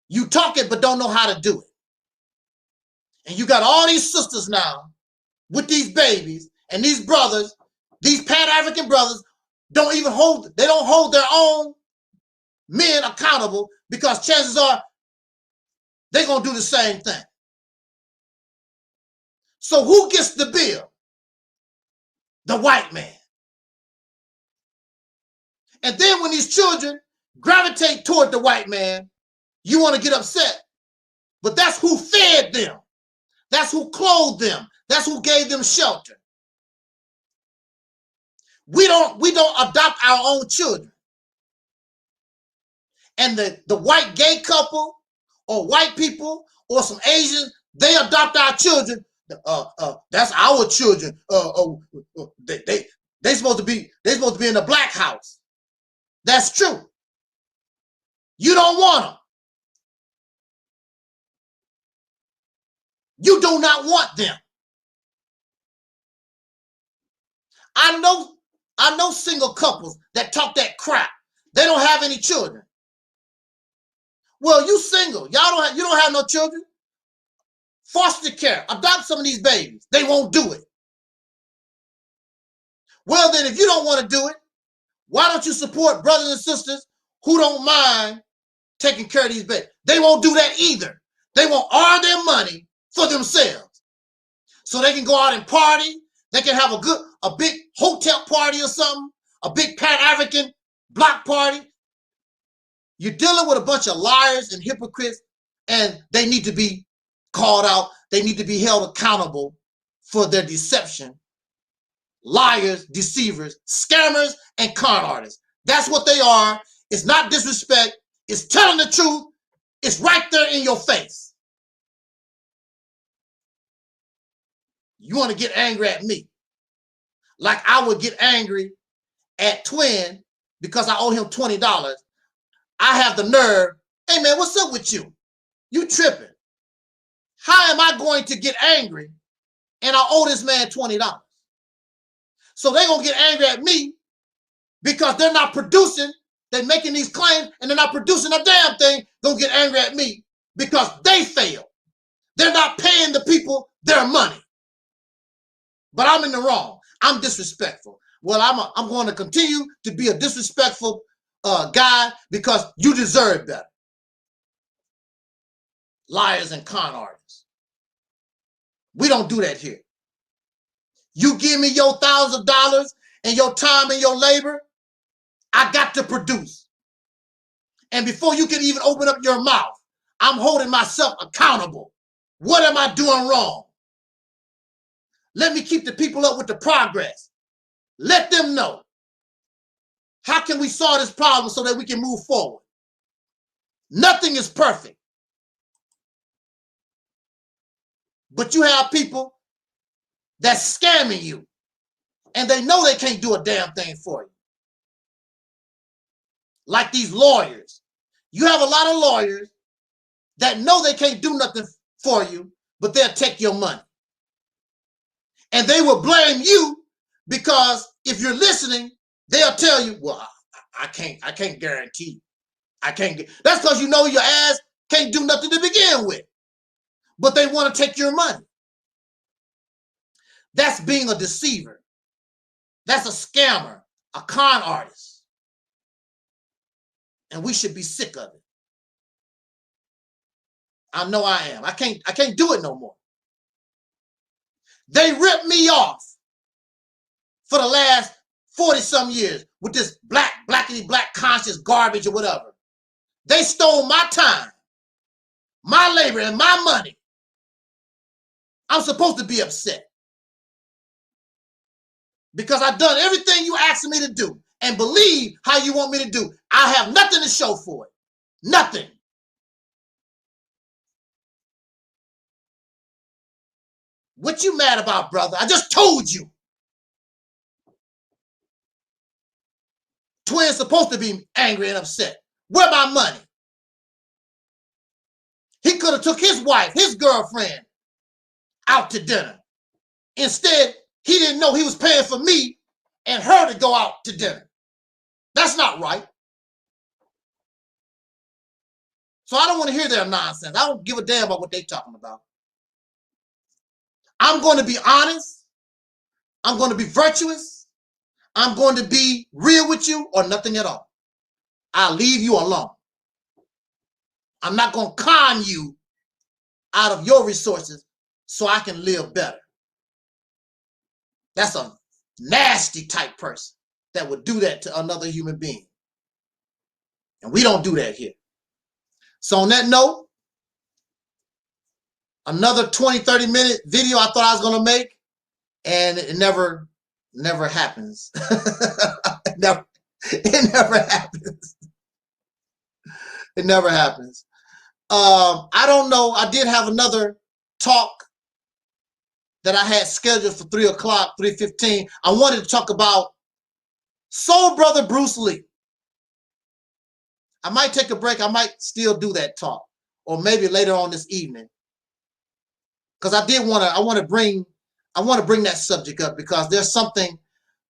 You talk it but don't know how to do it. And you got all these sisters now with these babies, and these brothers, these Pan-African brothers, they don't hold their own men accountable, because chances are they're going to do the same thing. So who gets the bill? The white man. And then when these children gravitate toward the white man, you want to get upset. But that's who fed them. That's who clothed them. That's who gave them shelter. We don't adopt our own children. And the white gay couple or white people or some Asians, they adopt our children. That's our children. They supposed to be in the black house. That's true. You don't want them. You do not want them. I know single couples that talk that crap. They don't have any children. Well, you single. You don't have no children. Foster care. Adopt some of these babies. They won't do it. Well, then if you don't want to do it, why don't you support brothers and sisters who don't mind taking care of these babies? They won't do that either. They want all their money for themselves. So they can go out and party. They can have a big hotel party or something, a big Pan-African block party. You're dealing with a bunch of liars and hypocrites, and they need to be called out. They need to be held accountable for their deception. Liars, deceivers, scammers, and con artists. That's what they are. It's not disrespect. It's telling the truth. It's right there in your face. You want to get angry at me, like I would get angry at Twin because I owe him $20. I have the nerve. Hey man, what's up with you? You tripping. How am I going to get angry and I owe this man $20? So they're going to get angry at me because they're not producing. They're making these claims and they're not producing a damn thing. They'll get angry at me because they failed. They're not paying the people their money. But I'm in the wrong. I'm disrespectful. Well, I'm going to continue to be a disrespectful guy because you deserve better. Liars and con artists. We don't do that here. You give me your $1,000 and your time and your labor, I got to produce. And before you can even open up your mouth, I'm holding myself accountable. What am I doing wrong? Let me keep the people up with the progress. Let them know. How can we solve this problem so that we can move forward? Nothing is perfect. But you have people that's scamming you, and they know they can't do a damn thing for you. Like these lawyers. You have a lot of lawyers that know they can't do nothing for you, but they'll take your money. And they will blame you because if you're listening, they'll tell you, well, I can't guarantee. That's because you know your ass can't do nothing to begin with. But they want to take your money. That's being a deceiver. That's a scammer, a con artist. And we should be sick of it. I know I am. I can't do it no more. They ripped me off for the last 40-some years with this blackity black conscious garbage or whatever. They stole my time, my labor, and my money. I'm supposed to be upset because I've done everything you asked me to do and believe how you want me to do. I have nothing to show for it. Nothing. What you mad about, brother? I just told you. Twin's supposed to be angry and upset. Where my money? He could have took his wife, his girlfriend, out to dinner. Instead, he didn't know he was paying for me and her to go out to dinner. That's not right. So I don't want to hear their nonsense. I don't give a damn about what they're talking about. I'm going to be honest. I'm going to be virtuous. I'm going to be real with you or nothing at all. I'll leave you alone. I'm not going to con you out of your resources so I can live better. That's a nasty type person that would do that to another human being. And we don't do that here. So on that note, another 20-30 minute video I thought I was going to make, and it never happens. it never happens. It never happens. I don't know. I did have another talk that I had scheduled for 3 o'clock, 3:15. I wanted to talk about Soul Brother Bruce Lee. I might take a break. I might still do that talk, or maybe later on this evening, because I want to bring that subject up, because there's something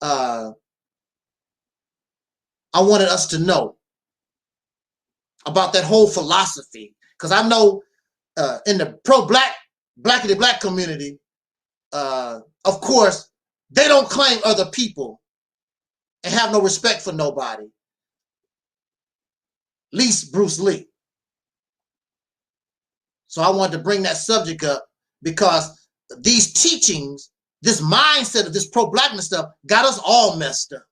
I wanted us to know about that whole philosophy. Because I know in the blackity black community, of course, they don't claim other people and have no respect for nobody. Least Bruce Lee. So I wanted to bring that subject up because these teachings, this mindset of this pro-blackness stuff got us all messed up.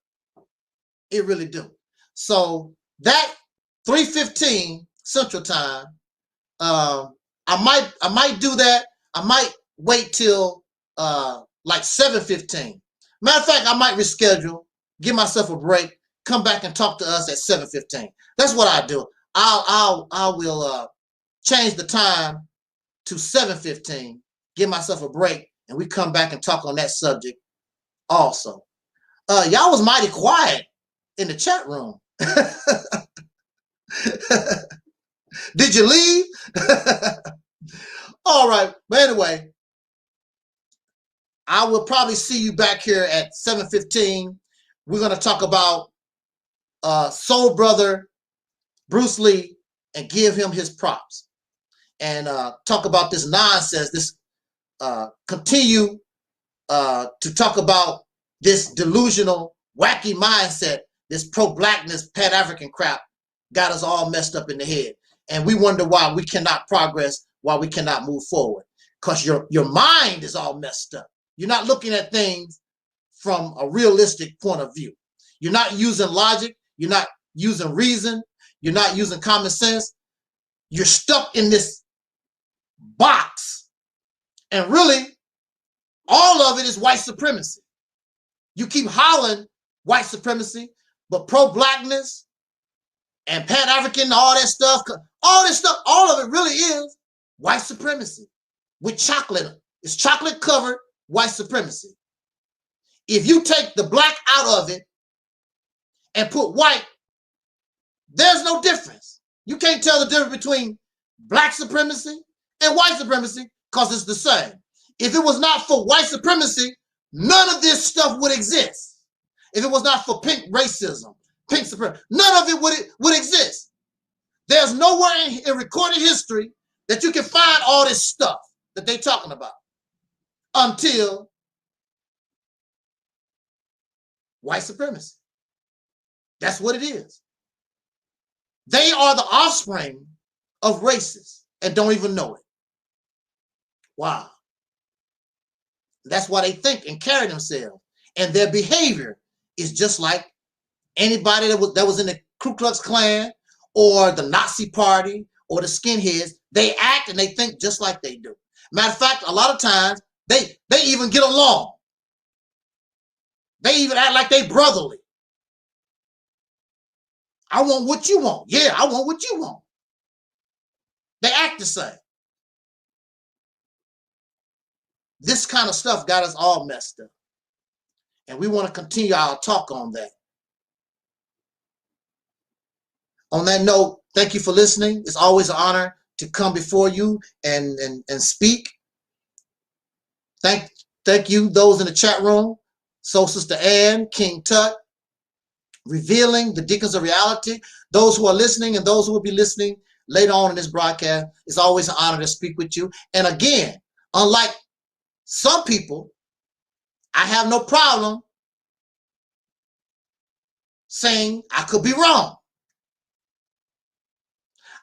It really do. So that 3:15 Central Time, I might do that. I might wait till like 7:15. Matter of fact, I might reschedule, give myself a break, come back and talk to us at 7:15. That's what I do. I will change the time to 7:15, give myself a break, and we come back and talk on that subject also. Y'all was mighty quiet in the chat room. Did you leave? All right. But anyway, I will probably see you back here at 7:15. We're going to talk about Soul Brother Bruce Lee and give him his props, and talk about this nonsense, this continue to talk about this delusional, wacky mindset, this pro-blackness, Pan-African crap got us all messed up in the head. And we wonder why we cannot progress, why we cannot move forward. Because your mind is all messed up. You're not looking at things from a realistic point of view. You're not using logic. You're not using reason. You're not using common sense. You're stuck in this box. And really, all of it is white supremacy. You keep hollering white supremacy, but pro-blackness and Pan-African, all this stuff, all of it really is white supremacy with chocolate. It's chocolate covered white supremacy. If you take the black out of it and put white, there's no difference. You can't tell the difference between black supremacy and white supremacy because it's the same. If it was not for white supremacy, none of this stuff would exist. If it was not for pink racism, pink supremacy, none of it would exist. There's nowhere in recorded history that you can find all this stuff that they're talking about until white supremacy. That's what it is. They are the offspring of racists and don't even know it. Wow. That's why they think and carry themselves. And their behavior is just like anybody that was in the Ku Klux Klan or the Nazi Party or the skinheads. They act and they think just like they do. Matter of fact, a lot of times they even get along. They even act like they brotherly. I want what you want. Yeah, I want what you want. They act the same. This kind of stuff got us all messed up. And we want to continue our talk on that. On that note, thank you for listening. It's always an honor to come before you and speak. Thank you, those in the chat room. So Sister Ann, King Tut, Revealing, the Deacons of Reality, those who are listening and those who will be listening later on in this broadcast. It's always an honor to speak with you. And again, unlike some people, I have no problem saying I could be wrong.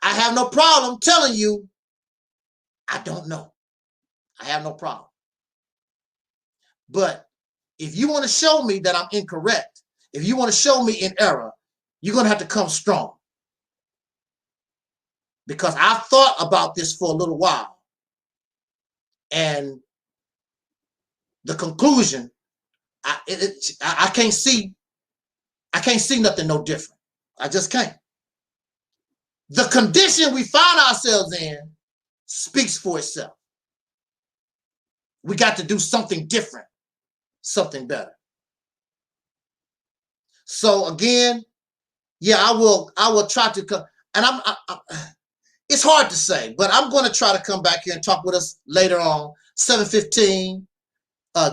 I have no problem telling you I don't know. I have no problem. But if you want to show me that I'm incorrect, if you want to show me in error, you're going to have to come strong. Because I've thought about this for a little while. And the conclusion, I can't see nothing no different. I just can't. The condition we find ourselves in speaks for itself. We got to do something different, something better. So again, yeah, I will try to come, and it's hard to say, but I'm going to try to come back here and talk with us later on, 7:15,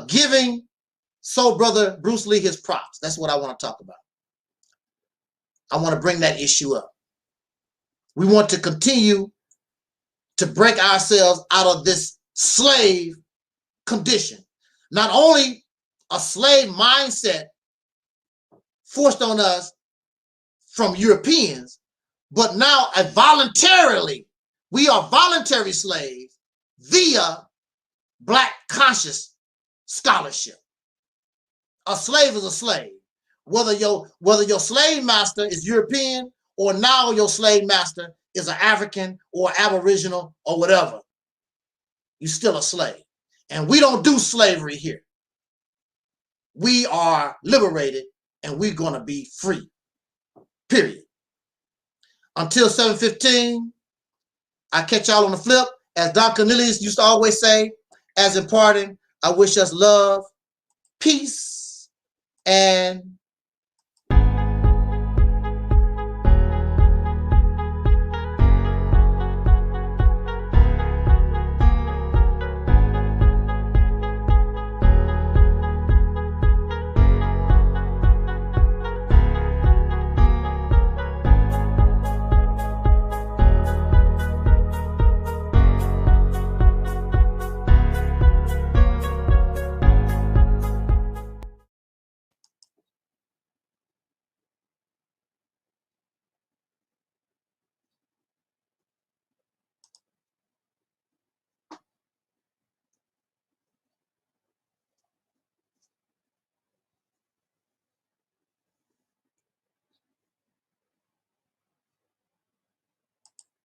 giving Soul Brother Bruce Lee his props. That's what I want to talk about. I want to bring that issue up. We want to continue to break ourselves out of this slave condition. Not only a slave mindset forced on us from Europeans, but now we are voluntary slaves via Black conscious scholarship. A slave is a slave. Whether your slave master is European or now your slave master is an African or Aboriginal or whatever, you're still a slave. And we don't do slavery here. We are liberated and we're going to be free. Period. Until 7:15, I catch y'all on the flip. As Don Cornelius used to always say, as in parting, I wish us love, peace, and